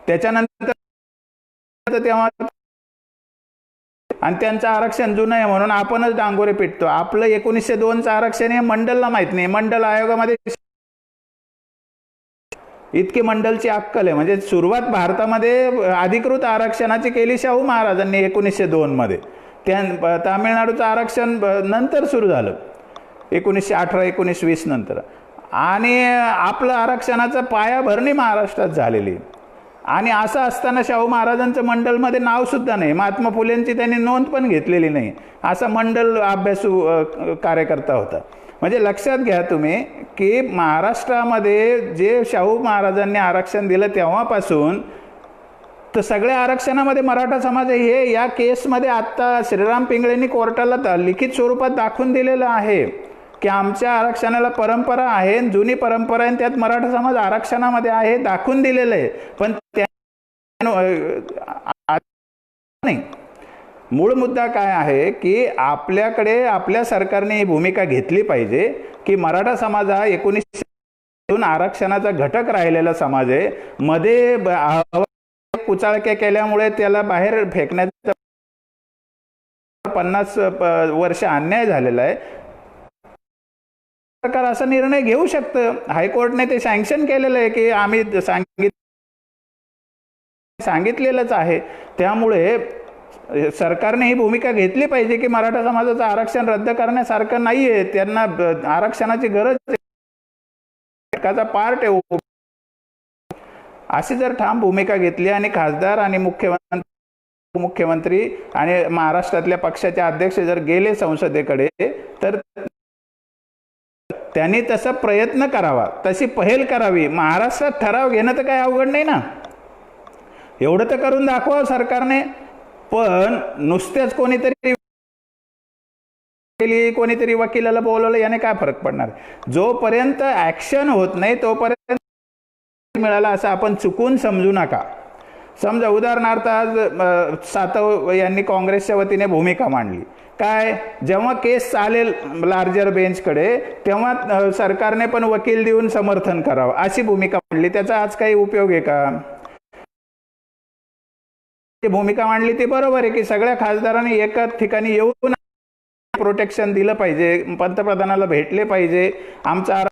त्याच्यानंतर तेव्हा आणि त्यांचं आरक्षण जुनं आहे म्हणून आपणच डांगोरे पिटतो. आपलं 1902चं आरक्षण हे मंडलला माहित नाही. मंडल आयोगामध्ये इतकी मंडलची अक्कल आहे. म्हणजे सुरुवात भारतामध्ये अधिकृत आरक्षणाची केली शाहू महाराजांनी 1902 मध्ये. तामिळनाडूचं आरक्षण नंतर सुरू झालं 1918-1920 नंतर. आणि आपलं आरक्षणाचा पायाभरणी महाराष्ट्रात झालेली. आणि असं असताना शाहू महाराजांचं मंडलमध्ये नाव सुद्धा नाही, महात्मा फुलेंची त्यांनी नोंद पण घेतलेली नाही. असा मंडल अभ्यासू कार्यकर्ता होता. म्हणजे लक्षात घ्या तुम्ही की महाराष्ट्रामध्ये जे शाहू महाराजांनी आरक्षण दिलं तेव्हापासून तर सगळ्या आरक्षणामध्ये मराठा समाज हे या केसमध्ये आत्ता श्रीराम पिंगळेंनी कोर्टाला लिखित स्वरूपात दाखवून दिलेलं आहे की आमच्या आरक्षणाला परंपरा आहे, जुनी परंपरा आहे, त्यात मराठा समाज आरक्षणामध्ये आहे, दाखवून दिलेलं आहे. पण नाही, मूळ मुद्दा काय आहे की आपल्याकडे आपल्या सरकारने ही भूमिका घेतली पाहिजे की मराठा समाज हा 1900 आरक्षणाचा घटक राहिलेला समाज आहे. मध्ये कुचाळक्या केल्यामुळे त्याला बाहेर फेकण्याचा 50 वर्ष अन्याय झालेला आहे. सरकार असा निर्णय घेऊ शकतं. हायकोर्टने ते सँक्शन केलेलं आहे की आम्ही सांगितलेलंच आहे. त्यामुळे सरकारने ही भूमिका घेतली पाहिजे की मराठा समाजाचं आरक्षण रद्द करण्यासारखं नाहीये, त्यांना आरक्षणाची गरज आहे, पार्ट आहे. अशी जर ठाम भूमिका घेतली आणि खासदार आणि मुख्यमंत्री आणि महाराष्ट्रातल्या पक्षाचे अध्यक्ष जर गेले संसदेकडे तर त्यांनी तसा प्रयत्न करावा, तशी पहेल करावी. महाराष्ट्रात ठराव घेणं तर काही अवघड नाही ना, एवढं तर करून दाखवा सरकारने. पण नुसतेच कोणीतरी वकिलाला बोलवलं याने काय फरक पडणार? जोपर्यंत ऍक्शन होत नाही तोपर्यंत मिळाला असं आपण चुकून समजू नका. समजा उदाहरणार्थ आज सातव यांनी काँग्रेसच्या वतीने भूमिका मांडली. काय, जेव्हा केस चालेल लार्जर बेंचकडे तेव्हा सरकारने पण वकील देऊन समर्थन करावं अशी भूमिका मांडली. त्याचा आज काही उपयोग आहे का? भूमिका मांडली ती बरोबर आहे की सगळ्या खासदारांनी एकाच ठिकाणी येऊन प्रोटेक्शन दिलं पाहिजे, पंतप्रधानाला भेटले पाहिजे, आमचा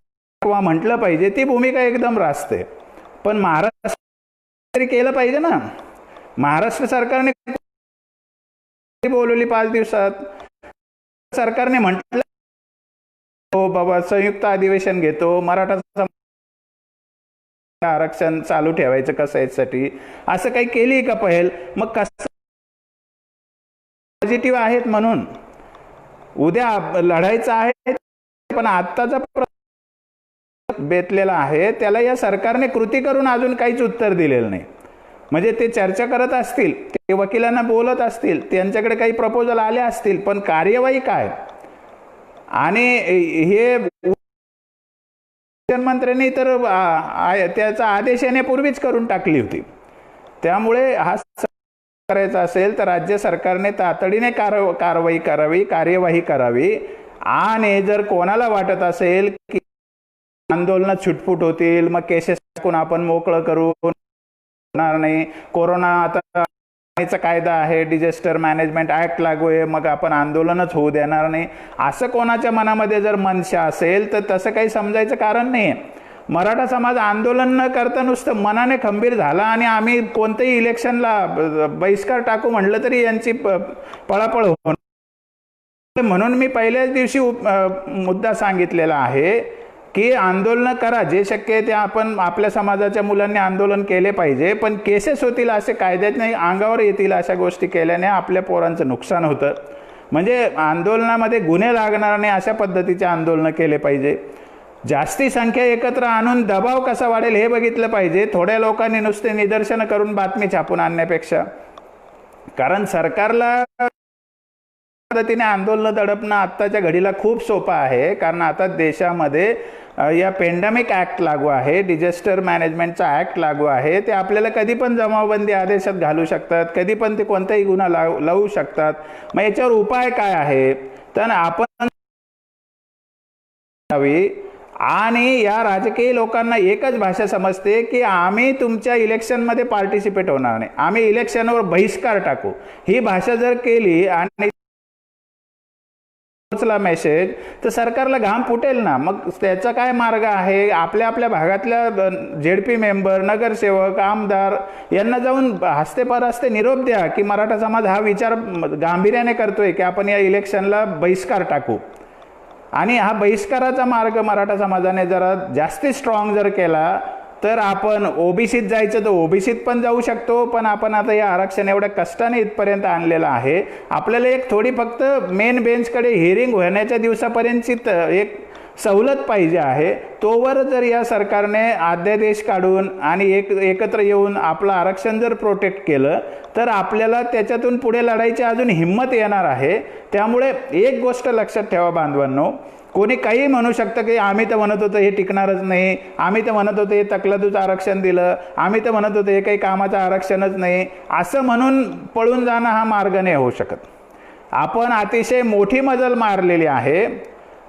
म्हटलं पाहिजे. ती भूमिका एकदम रास्त आहे. पण महाराष्ट्र तरी केलं पाहिजे ना. महाराष्ट्र सरकारने बोलवली 5 दिवसात, सरकारने म्हटलं हो बाबा संयुक्त अधिवेशन घेतो, मराठा आरक्षण चालू ठेवायचं कसं यासाठी, असं काही केली का पहेल? मग कसं पॉझिटिव्ह आहेत म्हणून उद्या लढायचं आहे, पण आत्ताचा बेतलेला आहे त्याला या सरकारने कृती करून अजून काहीच उत्तर दिलेलं नाही. म्हणजे ते चर्चा करत असतील, ते वकिलांना बोलत असतील, त्यांच्याकडे काही प्रपोजल आले असतील, पण कार्यवाही काय? आणि हे मंत्र्यांनी तर त्याचा आदेश येण्यापूर्वीच करून टाकली होती. त्यामुळे हा करायचा असेल तर राज्य सरकारने तातडीने कारवाई करावी, कार्यवाही करावी. आणि जर कोणाला वाटत असेल की आंदोलनात छुटफूट होतील, मग केसेस टाकून आपण मोकळं करू होणार नाही, कोरोना आता कायदा आहे, डिझास्टर मॅनेजमेंट ॲक्ट लागू आहे, मग आपण आंदोलनच होऊ देणार नाही, असं कोणाच्या मनामध्ये जर मनशा असेल तर तसं काही समजायचं कारण नाही आहे. मराठा समाज आंदोलन न करता नुसतं मनाने खंबीर झाला आणि आम्ही कोणत्याही इलेक्शनला बहिष्कार टाकू म्हटलं तरी यांची पळापळ होणार. म्हणून मी पहिल्याच दिवशी मुद्दा सांगितलेला आहे की आंदोलन करा, जे शक्य आहे ते आपण आपल्या समाजाच्या मुलांनी आंदोलन केले पाहिजे, पण केसेस होतील असे कायद्यात नाही अंगावर येतील अशा गोष्टी केल्याने आपल्या पोरांचं नुकसान होतं. म्हणजे आंदोलनामध्ये गुन्हे लागणार नाही अशा पद्धतीचे आंदोलनं केले पाहिजे. जास्ती संख्या एकत्र आणून दबाव कसा वाढेल हे बघितलं पाहिजे, थोड्या लोकांनी नुसते निदर्शनं करून बातमी छापून आणण्यापेक्षा. कारण सरकारला पद्धतीने आंदोलन दडपणं आत्ताच्या घडीला खूप सोपं आहे, कारण आता देशामध्ये या पेंडेमिक ॲक्ट लागू आहे, डिझास्टर मॅनेजमेंटचा ॲक्ट लागू आहे. ते आपल्याला कधी पण जमावबंदी आदेशात घालू शकतात, कधी पण ते कोणताही गुन्हा लावू शकतात. मग याच्यावर उपाय काय आहे तर आपण आणि या राजकीय लोकांना एकच भाषा समजते की आम्ही तुमच्या इलेक्शनमध्ये पार्टिसिपेट होणार नाही, आम्ही इलेक्शनवर बहिष्कार टाकू. ही भाषा जर केली आणि मेसेज तर सरकारला घाम फुटेल ना. मग त्याचा काय मार्ग आहे, आपल्या आपल्या भागातल्या जेडपी मेंबर, नगरसेवक, आमदार यांना जाऊन हस्ते निरोप द्या की मराठा समाज हा विचार गांभीर्याने करतोय की आपण या इलेक्शनला बहिष्कार टाकू. आणि हा बहिष्काराचा मार्ग मराठा समाजाने जरा जास्ती स्ट्रॉंग जर केला तर आपण ओबीसीत जायचं तर ओबीसीत पण जाऊ शकतो. पण आपण आता या आरक्षण एवढ्या कष्टाने इथपर्यंत आणलेलं आहे, आपल्याला एक थोडी फक्त मेन बेंचकडे हिअरिंग होण्याच्या दिवसापर्यंतची एक सवलत पाहिजे आहे. तोवर जर या सरकारने अध्यादेश काढून आणि एकत्र येऊन आपलं आरक्षण जर प्रोटेक्ट केलं तर आपल्याला त्याच्यातून पुढे लढायची अजून हिंमत येणार आहे. त्यामुळे एक गोष्ट लक्षात ठेवा बांधवांनो, कोणी काही म्हणू शकतं की आम्ही तर म्हणत होतो हे टिकणारच नाही, आम्ही तर म्हणत होतो हे तकलादूचं आरक्षण दिलं, आम्ही तर म्हणत होतो हे काही कामाचं आरक्षणच नाही, असं म्हणून पळून जाणं हा मार्ग नाही होऊ शकत. आपण अतिशय मोठी मजल मारलेली आहे.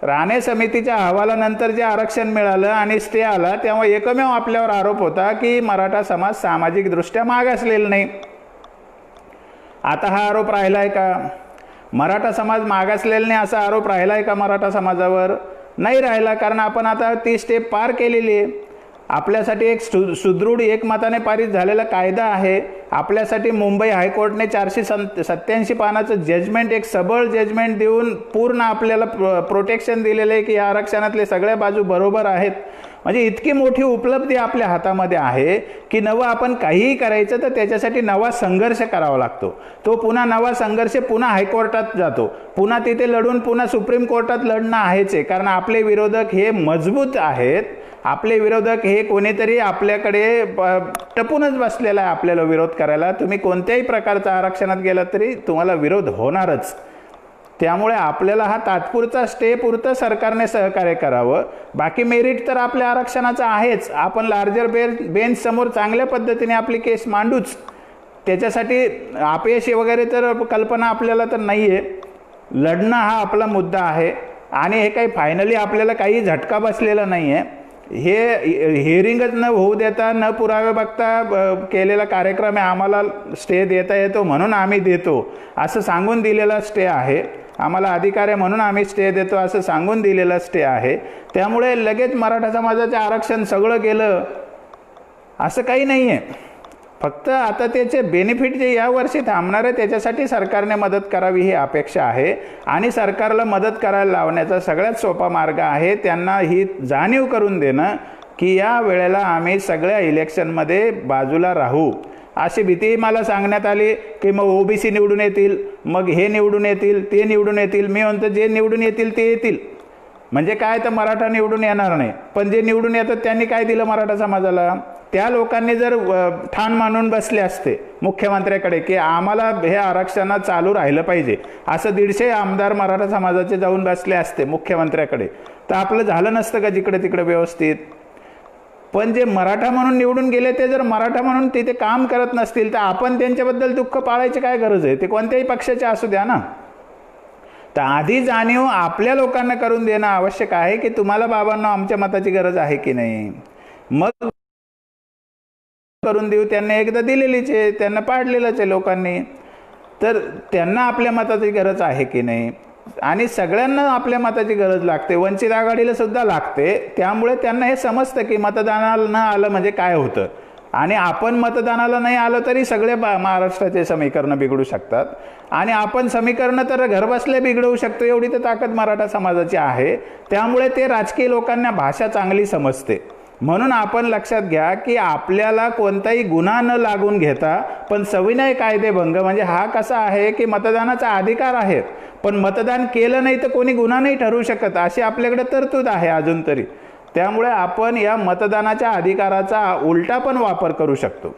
राणे समितीच्या अहवालानंतर जे आरक्षण मिळालं आणि स्टे आला तेव्हा एकमेव आपल्यावर आरोप होता की मराठा समाज सामाजिकदृष्ट्या मागासलेला नाही. आता हा आरोप राहिला आहे का? मराठा समाज मागासलेला नाही असा आरोप राहिला आहे का मराठा समाजावर? नाही राहिला, कारण आपण आता ती स्टेप पार केलेली आहे. आपल्यासाठी एक सुदृढ एकमताने पारित झालेला कायदा आहे. आपल्यासाठी मुंबई हायकोर्टने 487 पानाचं जजमेंट, एक सबळ जजमेंट देऊन पूर्ण आपल्याला प्रोटेक्शन दिलेलं आहे की या आरक्षणातले सगळ्या बाजू बरोबर आहेत. म्हणजे इतकी मोठी उपलब्धी आपल्या हातामध्ये आहे की नवं आपण काहीही करायचं तर त्याच्यासाठी नवा संघर्ष करावा लागतो. तो पुन्हा नवा संघर्ष पुन्हा हायकोर्टात जातो, पुन्हा तिथे लढून पुन्हा सुप्रीम कोर्टात लढणं आहेच आहे. कारण आपले विरोधक हे मजबूत आहेत. आपले विरोधक हे कोणीतरी आपल्याकडे टपूनच बसलेला आहे आपल्याला विरोध करायला. तुम्ही कोणत्याही प्रकारचा आरक्षणात गेलात तरी तुम्हाला विरोध होणारच. त्यामुळे आपल्याला हा तात्पुरता स्टे पुरतं सरकारने सहकार्य करावं. बाकी मेरिट तर आपल्या आरक्षणाचं आहेच. आपण लार्जर बेंच समोर चांगल्या पद्धतीने आपली केस मांडूच. त्याच्यासाठी अपयशी वगैरे तर कल्पना आपल्याला तर नाही आहे. लढणं हा आपला मुद्दा आहे आणि हे काही फायनली आपल्याला काही झटका बसलेला नाही आहे. हे हिअरिंगच न होऊ देता, न पुरावे बघता केलेला कार्यक्रम आहे. आम्हाला स्टे देता येतो म्हणून आम्ही देतो असं सांगून दिलेला स्टे आहे. आम्हाला अधिकार आहे म्हणून आम्ही स्टे देतो असं सांगून दिलेला स्टे आहे. त्यामुळे लगेच मराठा समाजाचे आरक्षण सगळं गेलं असं काही नाही आहे. फक्त आता त्याचे बेनिफिट जे यावर्षी थांबणार आहे त्याच्यासाठी सरकारने मदत करावी ही अपेक्षा आहे. आणि सरकारला मदत करायला लावण्याचा सगळ्यात सोपा मार्ग आहे त्यांना ही जाणीव करून देणं की या वेळेला आम्ही सगळ्या इलेक्शनमध्ये बाजूला राहू. अशी भीती मला सांगण्यात आली की मग ओबीसी निवडून येतील, मग हे निवडून येतील, ते निवडून येतील. मी म्हणतो जे निवडून येतील ते येतील. म्हणजे काय तर मराठा निवडून येणार नाही, पण जे निवडून येतात त्यांनी काय दिलं मराठा समाजाला? त्या लोकांनी जर ठाण मानून बसले असते मुख्यमंत्र्याकडे की आम्हाला हे आरक्षण चालू राहिलं पाहिजे, असं 150 आमदार मराठा समाजाचे जाऊन बसले असते मुख्यमंत्र्याकडे, तर आपलं झालं नसतं का जिकडे तिकडे व्यवस्थित? पण जे मराठा म्हणून निवडून गेले ते जर मराठा म्हणून तिथे काम करत नसतील तर आपण त्यांच्याबद्दल दुःख पाळायची काय गरज आहे? ते कोणत्याही पक्षाचे असू द्या ना. तर आधी जाणीव आपल्या लोकांना करून देणं आवश्यक आहे की तुम्हाला बाबांना आमच्या मताची गरज आहे की नाही. मग करून देऊ, त्यांनी एकदा दिलेलीच आहे, त्यांना पाडलेलंच आहे लोकांनी. तर त्यांना आपल्या मताची गरज आहे की नाही? आणि सगळ्यांना आपल्या मताची गरज लागते, वंचित आघाडीला सुद्धा लागते. त्यामुळे त्यांना हे समजतं की मतदानाला न आलं म्हणजे काय होतं. आणि आपण मतदानाला नाही आलो तरी सगळे महाराष्ट्राचे समीकरणं बिघडू शकतात. आणि आपण समीकरणं तर घरबसल्या बिघडवू शकतो, एवढी तर ताकद मराठा समाजाची आहे. त्यामुळे ते राजकीय लोकांना भाषा चांगली समजते. म्हणून आपण लक्षात घ्या की आपल्याला कोणताही गुन्हा न लागून घेता पण सविनय कायदेभंग म्हणजे हा कसा आहे की मतदानाचा अधिकार आहे, पण मतदान केलं नाही तर कोणी गुन्हा नाही ठरवू शकत, अशी आपल्याकडे तरतूद आहे अजून तरी. त्यामुळे आपण या मतदानाच्या अधिकाराचा उलटा पण वापर करू शकतो.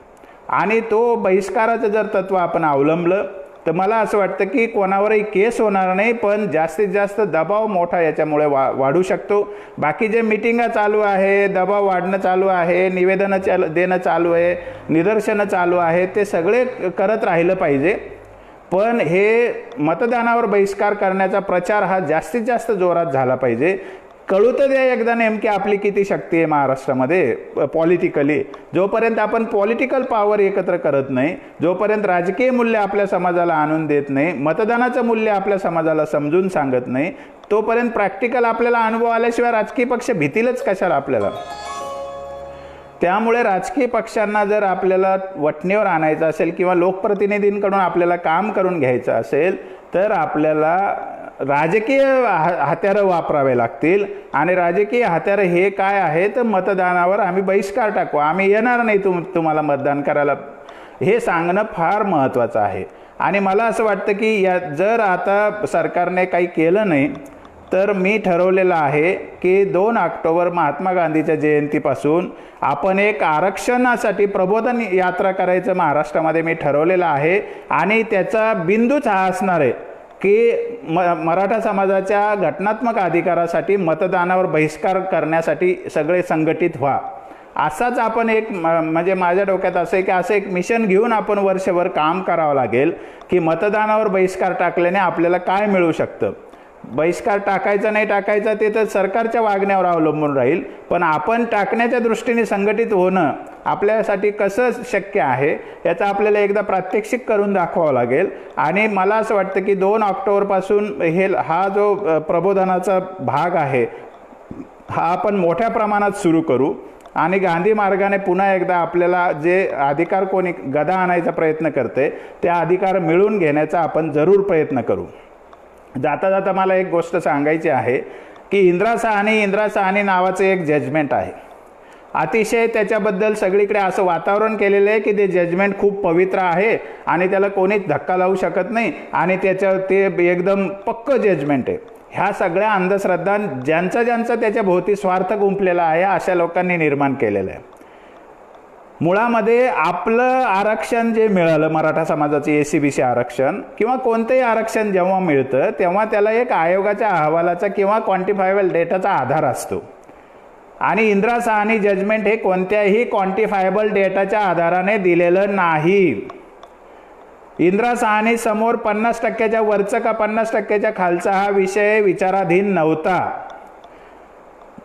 आणि तो बहिष्काराचं जर तत्व आपण अवलंबलं तर मला असं वाटतं की कोणावरही केस होणार नाही, पण जास्तीत जास्त दबाव मोठा याच्यामुळे वाढू शकतो. बाकी जे मिटिंगा चालू आहे, दबाव वाढणं चालू आहे, निवेदनं देणं चालू आहे, निदर्शनं चालू आहे, ते सगळे करत राहिलं पाहिजे. पण हे मतदानावर बहिष्कार करण्याचा प्रचार हा जास्तीत जास्त जोरात झाला पाहिजे. कळू तर द्या एकदा नेमकी आपली किती शक्ती आहे महाराष्ट्रामध्ये पॉलिटिकली. जोपर्यंत आपण पॉलिटिकल पॉवर एकत्र करत नाही, जोपर्यंत राजकीय मूल्य आपल्या समाजाला आणून देत नाही, मतदानाचं मूल्य आपल्या समाजाला समजून सांगत नाही, तोपर्यंत प्रॅक्टिकल आपल्याला अनुभव आल्याशिवाय राजकीय पक्ष भीतीलच कशाला आपल्याला. त्यामुळे राजकीय पक्षांना जर आपल्याला वठणीवर आणायचं असेल किंवा लोकप्रतिनिधींकडून आपल्याला काम करून घ्यायचं असेल तर आपल्याला राजकीय हत्यारं वापरावे लागतील. आणि राजकीय हत्यारं हे काय आहे तर मतदानावर आम्ही बहिष्कार टाकू, आम्ही येणार नाही तुम्हाला मतदान करायला, हे सांगणं फार महत्त्वाचं आहे. आणि मला असं वाटतं की जर आता सरकारने काही केलं नाही तर मी ठरवलेलं आहे की 2 ऑक्टोबर महात्मा गांधीच्या जयंतीपासून आपण एक आरक्षणासाठी प्रबोधन यात्रा करायचं महाराष्ट्रामध्ये मी ठरवलेलं आहे. आणि त्याचा बिंदूच हा असणार आहे की मराठा समाजाच्या घटनात्मक अधिकारासाठी मतदानावर बहिष्कार करण्यासाठी सगळे संघटित व्हा. असाच आपण एक म्हणजे माझ्या डोक्यात असं आहे की असं एक मिशन घेऊन आपण वर्षभर काम करावं लागेल की मतदानावर बहिष्कार टाकल्याने आपल्याला काय मिळू शकतं. बहिष्कार टाकायचा नाही टाकायचा ते तर सरकारच्या वागण्यावर अवलंबून राहील, पण आपण टाकण्याच्या दृष्टीने संघटित होणं आपल्यासाठी कसं शक्य आहे याचा आपल्याला एकदा प्रात्यक्षिक करून दाखवावं लागेल. आणि मला असं वाटतं की 2 ऑक्टोबरपासून हा जो प्रबोधनाचा भाग आहे हा आपण मोठ्या प्रमाणात सुरू करू. आणि गांधी मार्गाने पुन्हा एकदा आपल्याला जे अधिकार कोणी गदा आणायचा प्रयत्न करते ते अधिकार मिळवून घेण्याचा आपण जरूर प्रयत्न करू. जाता जाता मला एक गोष्ट सांगायची आहे की इंदिरा साहनी नावाचं एक जजमेंट आहे. अतिशय त्याच्याबद्दल सगळीकडे असं वातावरण केलेलं आहे की ते जजमेंट खूप पवित्र आहे आणि त्याला कोणीच धक्का लावू शकत नाही आणि ते एकदम पक्कं जजमेंट आहे. ह्या सगळ्या अंधश्रद्धा ज्यांचा त्याच्या भोवती स्वार्थ गुंफलेला आहे अशा लोकांनी निर्माण केलेलं आहे. मुळामध्ये आपलं आरक्षण जे मिळालं मराठा समाजाचे ACBC आरक्षण किंवा कोणतेही आरक्षण जेव्हा मिळतं तेव्हा त्याला एक आयोगाच्या अहवालाचा किंवा क्वांटिफायबल डेटाचा आधार असतो. आणि इंदिरा साहनी जजमेंट हे कोणत्याही क्वांटिफायबल डेटाच्या आधाराने दिलेलं नाही. इंदिरा साहनी समोर 50% वरचं का 50% खालचा हा विषय विचाराधीन नव्हता.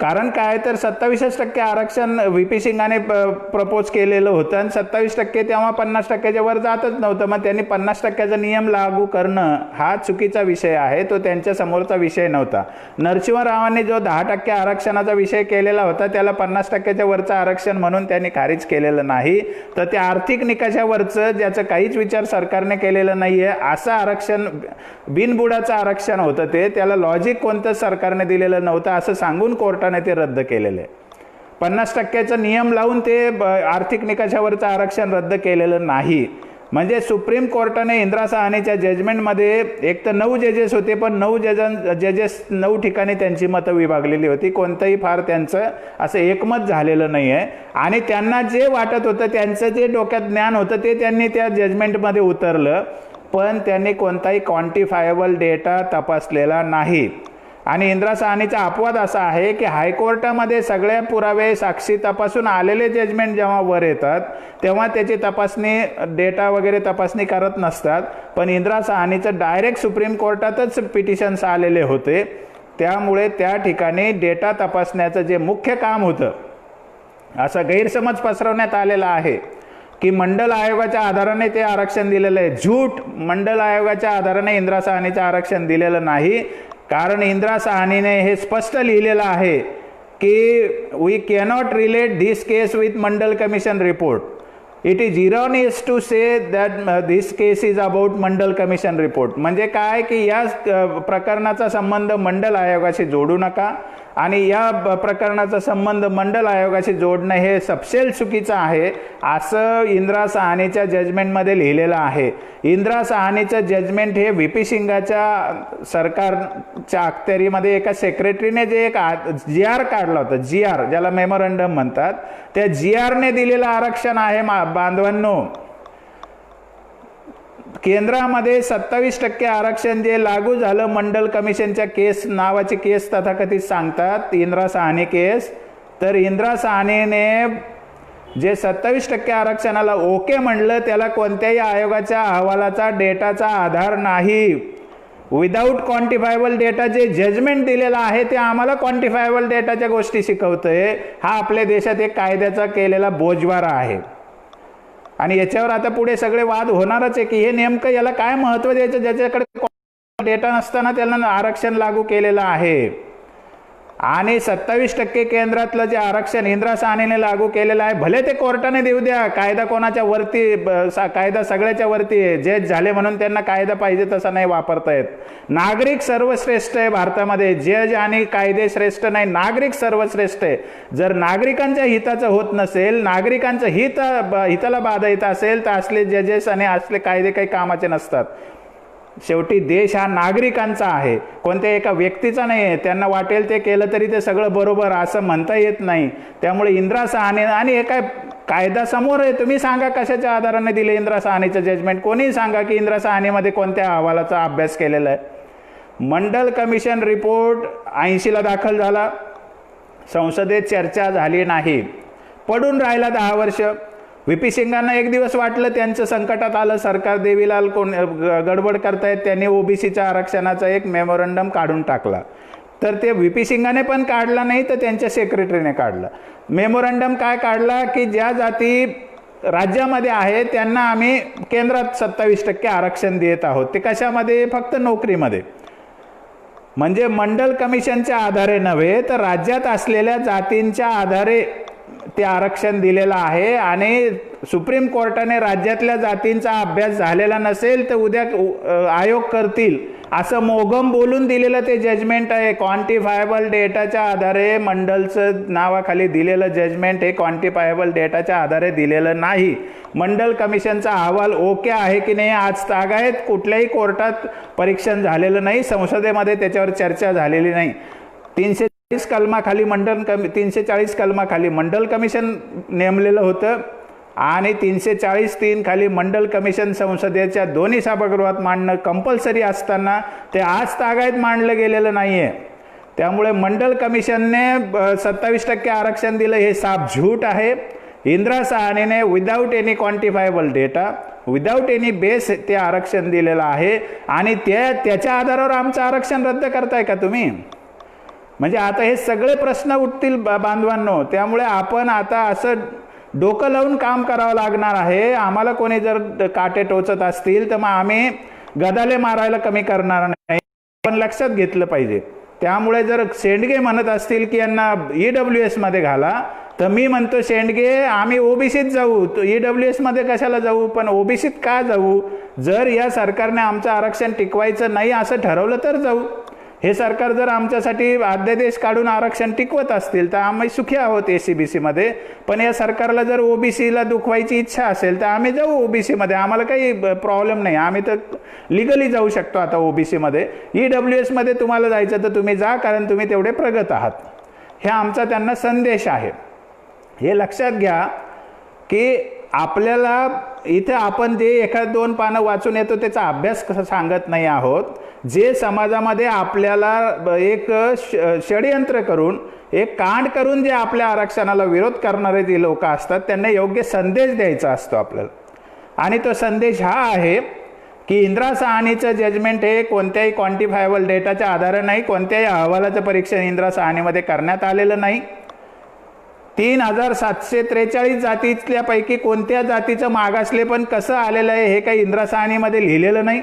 कारण काय तर 27% आरक्षण VP सिंगाने प्रपोज केलेलं होतं आणि 27% तेव्हा 50% वर जातच नव्हतं. मग त्यांनी 50% नियम लागू करणं हा चुकीचा विषय आहे, तो त्यांच्या समोरचा विषय नव्हता. नरसिंहरावांनी जो 10% आरक्षणाचा विषय केलेला होता त्याला 50% वरचं आरक्षण म्हणून त्यांनी खारिज केलेलं नाही. तर त्या आर्थिक निकषावरचं ज्याचं काहीच विचार सरकारने केलेलं नाही आहे असं आरक्षण बिनबुडाचं आरक्षण होतं. त्याला लॉजिक कोणतं सरकारने दिलेलं नव्हतं असं सांगून कोर्टाने ते रद्द केलेलं आहे. 50%चा नियम लावून ते आर्थिक निकषावरचं आरक्षण रद्द केलेलं नाही. म्हणजे सुप्रीम कोर्टाने इंदिरा साहनीच्या जजमेंटमध्ये एक तर 9 जजेस होते, पण 9 जजेस 9 ठिकाणी त्यांची मतं विभागलेली होती. कोणतंही फार त्यांचं असं एकमत झालेलं नाही आहे. आणि त्यांना जे वाटत होतं त्यांचं जे डोक्यात ज्ञान होतं ते त्यांनी त्या जजमेंटमध्ये उतरलं, पण त्यांनी कोणताही क्वांटिफायबल डेटा तपासलेला नाही. आणि इंदिरा साहनीचा अपवाद असा आहे की हायकोर्टामध्ये सगळ्या पुरावे साक्षी तपासून आलेले जजमेंट जेव्हा वर येतात तेव्हा त्याची तपासणी डेटा वगैरे तपासणी करत नसतात. पण इंदिरा साहनीचं डायरेक्ट सुप्रीम कोर्टातच पिटिशन्स आलेले होते. त्यामुळे त्या ठिकाणी डेटा तपासण्याचं जे मुख्य काम होतं असा गैरसमज पसरवण्यात आलेला आहे. की मंडल आयोगाच्या आधाराने ते आरक्षण दिलेलं आहे. झूट. मंडल आयोगाच्या आधाराने इंदिरा साहनीचं आरक्षण दिलेलं नाही. कारण इंदिरा साहनीने हे स्पष्ट लिहिलेलं आहे की we cannot relate this case with Mandal commission report. It is erroneous to say that this case is about Mandal commission report. म्हणजे काय की या प्रकरणाचा संबंध मंडल आयोगाशी जोडू नका आणि या प्रकरणाचा संबंध मंडल आयोगाशी जोडणं हे सपशेल चुकीचं आहे असं इंदिरा साहनीच्या जजमेंटमध्ये लिहिलेलं आहे. इंदिरा साहनीचं जजमेंट हे व्ही पी सिंगाच्या सरकारच्या अखत्यारीमध्ये एका सेक्रेटरीने जे एक GR काढला होता, GR ज्याला मेमोरंडम म्हणतात, त्या GRने दिलेलं आरक्षण आहे बांधवांनो. केंद्रामध्ये 27% आरक्षण जे लागू झालं मंडल कमिशनच्या केस नावाची केस तथाकथित सांगतात इंदिरा साहनी केस. तर इंदिरा साहनीने जे 27% आरक्षणाला ओके म्हणलं त्याला कोणत्याही आयोगाच्या अहवालाचा डेटाचा आधार नाही. विदाऊट क्वांटिफायबल डेटा जे जजमेंट दिलेलं आहे ते आम्हाला क्वांटिफायबल डेटाच्या गोष्टी शिकवतोय. हा आपल्या देशात एक कायद्याचा केलेला बोजवारा आहे आणि याच्यावर आता पुढे सगळे वाद होणारच आहे की हे नेमकं याला काय महत्त्व द्यायचं ज्याच्याकडे डेटा नसताना त्यांना आरक्षण लागू केलेलं आहे. आणि 27% केंद्रातलं जे आरक्षण इंदिरा साहनीने लागू केलेलं आहे, भले ते कोर्टाने देऊ द्या, कायदा कोणाच्या वरती, कायदा सगळ्याच्या वरती आहे. जज झाले म्हणून त्यांना कायदा पाहिजे तसा नाही वापरता येत. नागरिक सर्वश्रेष्ठ आहे भारतामध्ये. जज आणि कायदे श्रेष्ठ नाही, नागरिक सर्वश्रेष्ठ आहे. जर नागरिकांच्या हिताचं होत नसेल, नागरिकांचं हिताला बाधा येत असेल तर असले जजेस आणि असले कायदे काही कामाचे नसतात. शेवटी देश हा नागरिकांचा आहे, कोणत्या एका व्यक्तीचा नाही आहे. त्यांना वाटेल ते केलं तरी ते सगळं बरोबर असं म्हणता येत नाही. त्यामुळे इंदिरा साहनी आणि हे काय कायदा समोर आहे, तुम्ही सांगा कशाच्या आधाराने दिले इंदिरा साहनीचं जजमेंट. कोणी सांगा की इंदिरा साहनीमध्ये कोणत्या अहवालाचा अभ्यास केलेला आहे. मंडल कमिशन रिपोर्ट 80ला दाखल झाला, संसदेत चर्चा झाली नाही, पडून राहिला 10 वर्ष. व्ही पी सिंगांना एक दिवस वाटलं त्यांचं संकटात आलं, सरकार देवीलाल कोण गडबड करतायत, त्यांनी ओबीसीच्या आरक्षणाचा एक मेमोरंडम काढून टाकला. तर ते व्ही पी सिंगाने पण काढला नाही तर त्यांच्या सेक्रेटरीने काढला. मेमोरंडम काय काढला की ज्या जाती राज्यामध्ये आहे त्यांना आम्ही केंद्रात 27% आरक्षण देत आहोत. ते कशामध्ये? फक्त नोकरीमध्ये. म्हणजे मंडल कमिशनच्या आधारे नव्हे तर राज्यात असलेल्या जातींच्या आधारे ते आरक्षण दिलेलं आहे. आणि सुप्रीम कोर्टाने राज्यातल्या जातींचा अभ्यास झालेला नसेल तर उद्या आयोग करतील असं मोगम बोलून दिलेलं ते जजमेंट आहे. क्वांटिफायबल डेटाच्या आधारे मंडलचं नावाखाली दिलेलं जजमेंट हे क्वांटिफायबल डेटाच्या आधारे दिलेलं नाही. मंडल कमिशनचा अहवाल ओके आहे की नाही आज तागायत कुठल्याही कोर्टात परीक्षण झालेलं नाही, संसदेमध्ये त्याच्यावर चर्चा झालेली नाही. 340 कलमाखाली 340 कलमाखाली मंडल कमिशन नेमलेलं होतं आणि 340(3) खाली मंडल कमिशन संसदेच्या दोन्ही सभागृहात मांडणं कंपल्सरी असताना ते आज तागायत मांडलं गेलेलं नाही आहे. त्यामुळे मंडल कमिशनने 27% आरक्षण दिलं हे साफ झूट आहे. इंदिरा साहनीने without any quantifiable data, without any base ते आरक्षण दिलेलं आहे आणि त्याच्या आधारावर आमचं आरक्षण रद्द करताय का तुम्ही? म्हणजे आता हे सगळे प्रश्न उठतील बांधवांनो. त्यामुळे आपण आता असं डोकं लावून काम करावं लागणार आहे. आम्हाला कोणी जर काटे टोचत असतील तर मग आम्ही गदाले मारायला कमी करणार नाही, पण लक्षात घेतलं पाहिजे. त्यामुळे जर शेंडगे म्हणत असतील की यांना EWS मध्ये घाला तर मी म्हणतो शेंडगे आम्ही ओबीसीत जाऊ, EWS मध्ये कशाला जाऊ, पण ओबीसीत का जाऊ? जर या सरकारने आमचं आरक्षण टिकवायचं नाही असं ठरवलं तर जाऊ. हे सरकार जर आमच्यासाठी अध्यादेश काढून आरक्षण टिकवत असतील तर आम्ही सुखी आहोत ACBC मध्ये. पण या सरकारला जर ओबीसीला दुखवायची इच्छा असेल तर आम्ही जाऊ ओबीसी मध्ये, आम्हाला काही प्रॉब्लेम नाही. आम्ही तर लिगली जाऊ शकतो आता ओबीसी मध्ये. EWS मध्ये तुम्हाला जायचं तर तुम्ही जा, कारण तुम्ही तेवढे प्रगत आहात. हे आमचा त्यांना संदेश आहे. हे लक्षात घ्या की आपल्याला इथे आपण जे 1-2 पानं वाचून येतो त्याचा अभ्यास कसं सांगत नाही आहोत. जे समाजामध्ये आपल्याला एक षडयंत्र करून, एक कांड करून जे आपल्या आरक्षणाला विरोध करणारे जे लोक असतात त्यांना योग्य संदेश द्यायचा असतो आपल्याला. आणि तो संदेश हा आहे की इंदिरा साहनीचं जजमेंट हे कोणत्याही क्वांटिफायबल डेटाच्या आधारे नाही, कोणत्याही अहवालाचं परीक्षण इंदिरा साहनीमध्ये करण्यात आलेलं नाही. 3743 जातीतल्यापैकी कोणत्या जातीचं मागासले पण कसं आलेलं आहे हे काही इंदिरा साहानीमध्ये लिहिलेलं नाही.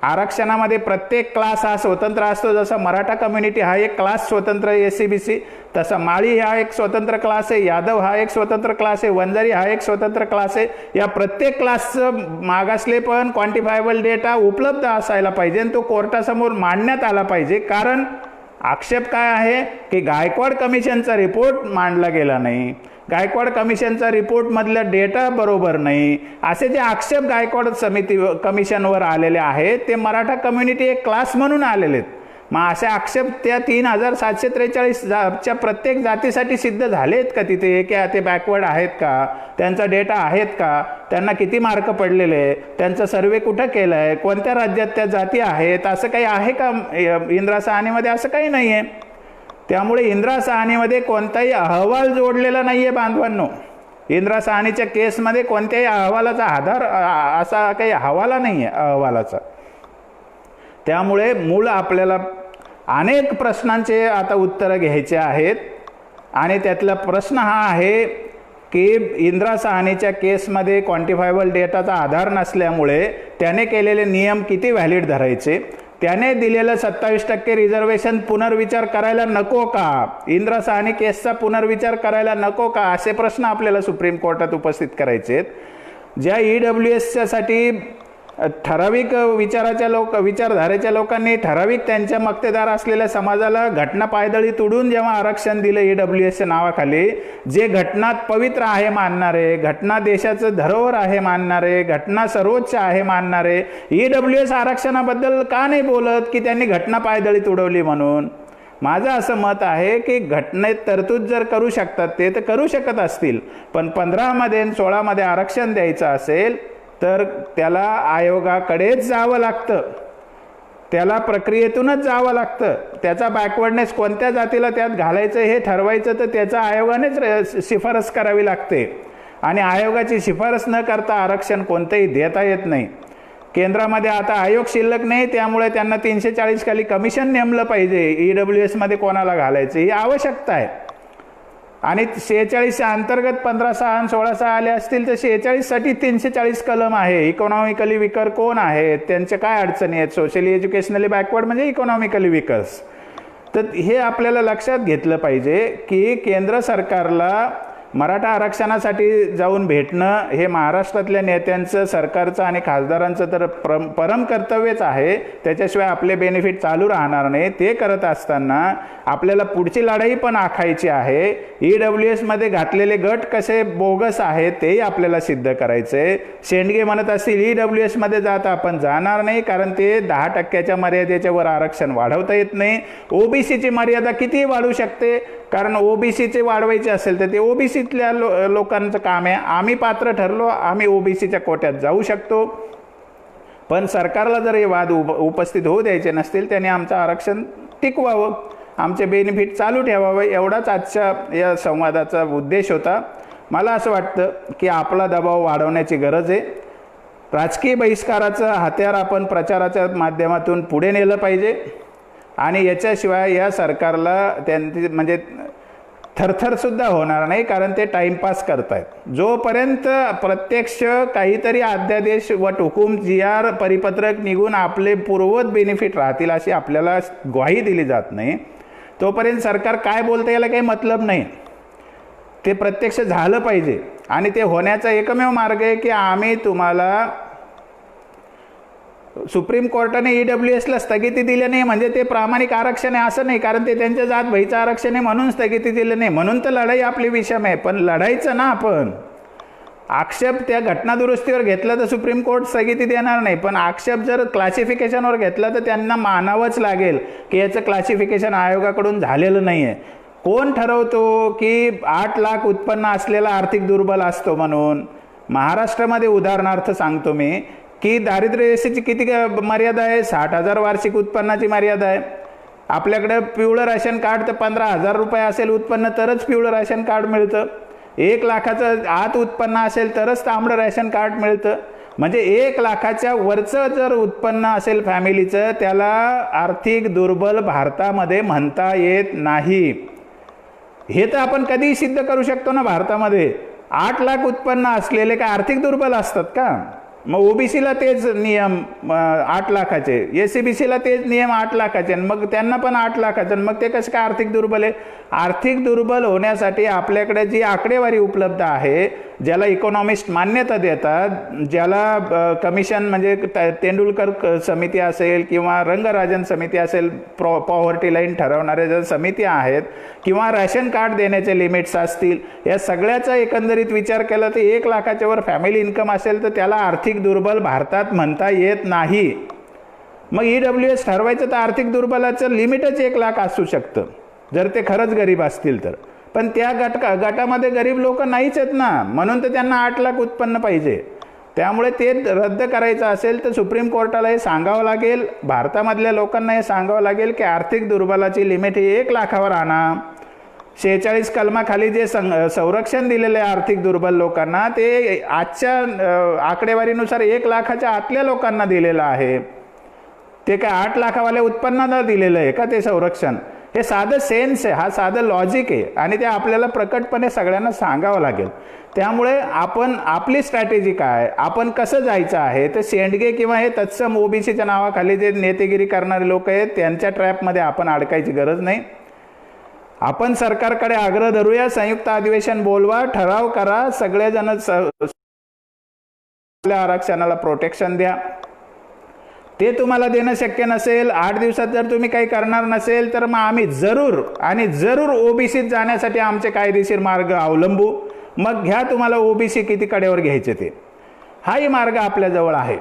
आरक्षणामध्ये प्रत्येक क्लास हा स्वतंत्र असतो. जसा मराठा कम्युनिटी हा एक क्लास स्वतंत्र आहे SC/BC, तसा माळी हा एक स्वतंत्र क्लास आहे, यादव हा एक स्वतंत्र क्लास आहे, वंजारी हा एक स्वतंत्र क्लास आहे. या प्रत्येक क्लासचं मागासले पण क्वांटिफायबल डेटा उपलब्ध असायला पाहिजे आणि तो कोर्टासमोर मांडण्यात आला पाहिजे. कारण आक्षेप काय आहे की गायकवाड कमिशनचा रिपोर्ट मांडला गेला नाही, गायकवाड कमिशनचा रिपोर्टमधला डेटा बरोबर नाही, असे जे आक्षेप गायकवाड कमिशनवर आलेले आहेत ते मराठा कम्युनिटी एक क्लास म्हणून आलेले आहेत. मग असे आक्षेप त्या 3743च्या प्रत्येक जातीसाठी सिद्ध झालेत का तिथे, की ते बॅकवर्ड आहेत का, त्यांचा डेटा आहेत का, त्यांना किती मार्क पडलेले, त्यांचा सर्वे कुठं केला आहे, कोणत्या राज्यात त्या जाती आहेत, असं काही आहे का इंदिरा साहानीमध्ये? असं काही नाही आहे. त्यामुळे इंदिरा साहानीमध्ये कोणताही अहवाल जोडलेला नाही आहे बांधवांनो. इंदिरा साहानीच्या केसमध्ये कोणत्याही अहवालाचा आधार असा काही हवाला नाही आहे अहवालाचा. त्यामुळे मूळ आपल्याला अनेक प्रश्नांचे आता उत्तरं घ्यायचे आहेत आणि त्यातला प्रश्न हा आहे की इंदिरा साहानीच्या केसमध्ये क्वांटिफायबल डेटाचा आधार नसल्यामुळे त्याने केलेले नियम किती व्हॅलिड धरायचे, त्याने दिलेलं 27% रिझर्वेशन पुनर्विचार करायला नको का, इंदिरा साहानी केसचा पुनर्विचार करायला नको का, असे प्रश्न आपल्याला सुप्रीम कोर्टात उपस्थित करायचे आहेत. ज्या EWSसाठी ठराविक विचारधारेच्या लोकांनी ठराविक त्यांच्या मक्तेदार असलेल्या समाजाला घटना पायदळी तुडून जेव्हा आरक्षण दिलं EWSच्या नावाखाली, जे घटना पवित्र आहे मानणारे, घटना देशाचं धरोहर आहे मानणारे, घटना सर्वोच्च आहे मानणारे EWS आरक्षणाबद्दल का नाही बोलत की त्यांनी घटना पायदळी तुडवली म्हणून? माझं असं मत आहे की घटनेत तरतूद जर करू शकतात ते तर करू शकत असतील, पण 15मध्ये आणि 16मध्ये आरक्षण द्यायचं असेल तर त्याला आयोगाकडेच जावं लागतं, त्याला प्रक्रियेतूनच जावं लागतं. त्याचा बॅकवर्डनेस कोणत्या जातीला त्यात घालायचं हे ठरवायचं तर त्याचा आयोगानेच शिफारस करावी लागते आणि आयोगाची शिफारस न करता आरक्षण कोणतंही देता येत नाही. केंद्रामध्ये आता आयोग शिल्लक नाही, त्यामुळे त्यांना 340 खाली कमिशन नेमलं पाहिजे EWSमध्ये कोणाला घालायचं ही आवश्यकता आहे. आणि 46 अंतर्गत 15(6) आणि 16(6) आले असतील तर 46साठी 340 कलम आहे. इकॉनॉमिकली विकर कोण आहेत, त्यांच्या काय अडचणी आहेत, सोशली एज्युकेशनली बॅकवर्ड म्हणजे इकॉनॉमिकली विकर्स. तर हे आपल्याला लक्षात घेतलं पाहिजे की केंद्र सरकारला मराठा आरक्षणासाठी जाऊन भेटणं हे महाराष्ट्रातल्या नेत्यांचं, सरकारचं आणि खासदारांचं तर परम कर्तव्यच आहे. त्याच्याशिवाय आपले बेनिफिट चालू राहणार नाही. ते करत असताना आपल्याला पुढची लढाई पण आखायची आहे. EWSमध्ये घातलेले गट कसे बोगस आहेत तेही आपल्याला सिद्ध करायचे. शेंडगे म्हणत असतील EWSमध्ये जाता आपण जाणार नाही कारण ते 10% मर्यादेच्या वर आरक्षण वाढवता येत नाही. OBCची मर्यादा किती वाढू शकते, कारण OBCचे वाढवायचे असेल तर ते OBCतल्या लोकांचं काम आहे. आम्ही पात्र ठरलो, आम्ही OBCच्या कोट्यात जाऊ शकतो. पण सरकारला जर हे वाद उपस्थित होऊ द्यायचे नसतील त्याने आमचं आरक्षण टिकवावं, आमचे बेनिफिट चालू ठेवावं, एवढाच आजच्या या संवादाचा उद्देश होता. मला असं वाटतं की आपला दबाव वाढवण्याची गरज आहे. राजकीय बहिष्काराचं हत्यार आपण प्रचाराच्या माध्यमातून पुढे नेलं पाहिजे आणि याच्याशिवाय या सरकारला त्यांची म्हणजे थरथरसुद्धा होणार नाही, कारण ते टाईमपास करत आहेत. जोपर्यंत प्रत्यक्ष काहीतरी अध्यादेश वटहुकूम GR परिपत्रक निघून आपले पूर्ववत बेनिफिट राहतील अशी आपल्याला ग्वाही दिली जात नाही, तोपर्यंत सरकार काय बोलतं याला काही मतलब नाही. ते प्रत्यक्ष झालं पाहिजे आणि ते होण्याचा एकमेव मार्ग आहे की आम्ही तुम्हाला सुप्रीम कोर्टाने EWSला स्थगिती दिली नाही म्हणजे ते प्रामाणिक आरक्षण आहे असं नाही, कारण ते त्यांच्या जात भईचं आरक्षण आहे म्हणून स्थगिती दिली नाही. म्हणून तर लढाई आपली विषम आहे. पण लढायचं ना आपण. आक्षेप त्या घटनादुरुस्तीवर घेतला तर सुप्रीम कोर्ट स्थगिती देणार नाही, पण आक्षेप जर क्लासिफिकेशनवर घेतला तर त्यांना मानावंच लागेल की याचं क्लासिफिकेशन आयोगाकडून झालेलं नाही आहे. कोण ठरवतो की 8 लाख उत्पन्न असलेला आर्थिक दुर्बल असतो म्हणून? महाराष्ट्रामध्ये उदाहरणार्थ सांगतो मी की दारिद्र्य रेषेची किती मर्यादा आहे? 60,000 वार्षिक उत्पन्नाची मर्यादा आहे. आपल्याकडे पिवळं राशन कार्ड तर 15,000 रुपये असेल उत्पन्न तरच पिवळं राशन कार्ड मिळतं. 1 लाखाचं आत उत्पन्न असेल तरच तांबडं राशन कार्ड मिळतं. म्हणजे 1 लाखाच्या वरचं जर उत्पन्न असेल फॅमिलीचं त्याला आर्थिक दुर्बल भारतामध्ये म्हणता येत नाही. हे तर आपण कधीही सिद्ध करू शकतो ना. भारतामध्ये 8 लाख उत्पन्न असलेले काय आर्थिक दुर्बल असतात का? मग ओबीसीला तेच नियम 8 लाखाचे, एससीबीसीला तेच नियम 8 लाखाचे, मग त्यांना पण 8 लाखाचे, मग ते कसं काय आर्थिक दुर्बल आहे? आर्थिक दुर्बल होण्यासाठी आपल्याकडे जी आकडेवारी उपलब्ध आहे, ज्याला इकॉनॉमिस्ट मान्यता देतात, ज्याला कमिशन म्हणजे तेंडुलकर समिती असेल किंवा रंगराजन समिती असेल, पॉवर्टी लाईन ठरवणाऱ्या ज्या समित्या आहेत, किंवा रॅशन कार्ड देण्याचे लिमिट्स असतील, या सगळ्याचा एकंदरीत विचार केला तर 1 लाखाच्या वर फॅमिली इन्कम असेल तर त्याला आर्थिक दुर्बल भारतात म्हणता येत नाही. मग EWS ठरवायचं तर आर्थिक दुर्बलाचं लिमिटच 1 लाख असू शकतं जर ते खरंच गरीब असतील तर. पण त्या गटामध्ये गरीब लोक नाहीच आहेत ना, म्हणून तर त्यांना 8 लाख उत्पन्न पाहिजे. त्यामुळे ते रद्द करायचं असेल तर सुप्रीम कोर्टाला हे सांगावं लागेल, भारतामधल्या लोकांना हे सांगावं लागेल की आर्थिक दुर्बलाची लिमिट ही 1 लाखावर आणा. 46 कलमाखाली जे संरक्षण दिलेलं आहे आर्थिक दुर्बल लोकांना, ते आजच्या आकडेवारीनुसार 1 लाखाच्या आतल्या लोकांना दिलेलं आहे. ते काय 8 लाखावाल्या उत्पन्नाला दिलेलं आहे का ते संरक्षण? हे साधं सेन्स आहे, हा साधं लॉजिक आहे, आणि ते आपल्याला प्रकटपणे सगळ्यांना सांगावं लागेल. त्यामुळे आपण आपली स्ट्रॅटेजी काय, आपण कसं जायचं आहे, तर शेंडगे किंवा हे तत्सम ओबीसीच्या नावाखाली जे नेतेगिरी करणारे लोक आहेत त्यांच्या ट्रॅपमध्ये आपण अडकायची गरज नाही. आपण सरकारकडे आग्रह धरूया, संयुक्त अधिवेशन बोलवा, ठराव करा, सगळेजण आरक्षणाला प्रोटेक्शन द्या. ते तुम्हाला देणं शक्य नसेल, 8 दिवसात जर तुम्ही काही करणार नसेल तर मग आम्ही जरूर आणि जरूर ओबीसीत जाण्यासाठी आमचे कायदेशीर मार्ग अवलंबू. मग घ्या तुम्हाला ओबीसी किती कडेवर घ्यायचे ते, हाही मार्ग आपल्याजवळ आहे.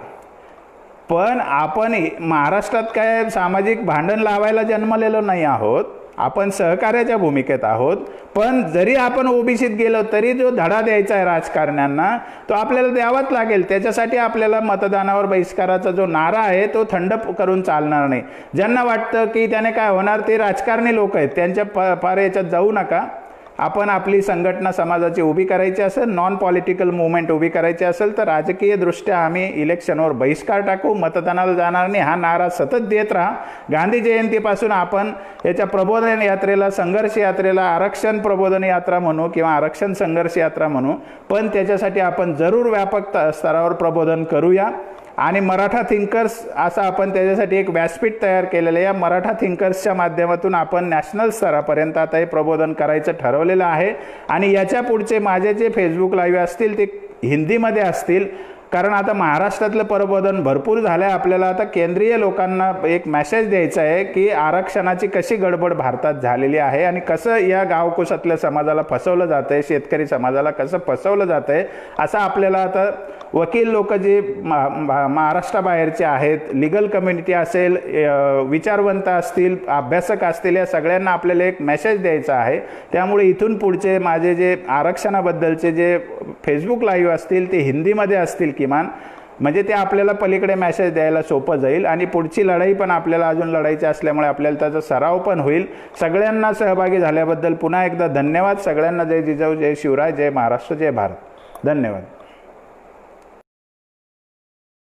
पण आपण महाराष्ट्रात काय सामाजिक भांडण लावायला जन्मलेलो नाही आहोत, आपण सहकार्याच्या भूमिकेत आहोत. पण जरी आपण ओबीसीत गेलो तरी जो धडा द्यायचा आहे राजकारण्यांना तो आपल्याला द्यावाच लागेल. त्याच्यासाठी आपल्याला मतदानावर बहिष्काराचा जो नारा आहे तो थंड करून चालणार नाही. ज्यांना वाटतं की त्याने काय होणार, ते राजकारणी लोक आहेत, त्यांच्या फार याच्यात जाऊ नका. आपण आपली संघटना समाजाची उभी करायची असेल, नॉन पॉलिटिकल मुवमेंट उभी करायची असेल तर राजकीय दृष्ट्या आम्ही इलेक्शनवर बहिष्कार टाकू, मतदानाला जाणार नाही, हा नारा सतत देत राहा. गांधी जयंतीपासून आपण याच्या प्रबोधन यात्रेला, संघर्ष यात्रेला आरक्षण प्रबोधन यात्रा म्हणू किंवा आरक्षण संघर्ष यात्रा म्हणू, पण त्याच्यासाठी आपण जरूर व्यापक स्तरावर प्रबोधन करूया. आणि मराठा थिंकर्स असं आपण त्याच्यासाठी एक व्यासपीठ तयार केलेलं आहे. या मराठा थिंकर्सच्या माध्यमातून आपण नॅशनल स्तरापर्यंत आता हे प्रबोधन करायचं ठरवलेलं आहे. आणि याच्या पुढचे माझे जे फेसबुक लाईव्ह असतील ते हिंदीमध्ये असतील, कारण आता महाराष्ट्रातलं प्रबोधन भरपूर झालं आहे. आपल्याला आता केंद्रीय लोकांना एक मेसेज द्यायचा आहे की आरक्षणाची कशी गडबड भारतात झालेली आहे आणि कसं या गावकुशातल्या समाजाला फसवलं जातं आहे, शेतकरी समाजाला कसं फसवलं जातं आहे, असं आपल्याला आता वकील लोक जे महाराष्ट्राबाहेरचे आहेत, लिगल कम्युनिटी असेल, विचारवंत असतील, अभ्यासक असतील, या सगळ्यांना आपल्याला एक मेसेज द्यायचा आहे. त्यामुळे इथून पुढचे माझे जे आरक्षणाबद्दलचे जे फेसबुक लाईव्ह असतील ते हिंदीमध्ये असतील किमान, म्हणजे ते आपल्याला पलीकडे मेसेज द्यायला सोपं जाईल. आणि पुढची लढाई पण आपल्याला अजून लढायची असल्यामुळे आपल्याला त्याचा सराव पण होईल. सगळ्यांना सहभागी झाल्याबद्दल पुन्हा एकदा धन्यवाद. सगळ्यांना जय जिजाऊ, जय शिवराय, जय महाराष्ट्र, जय भारत. धन्यवाद.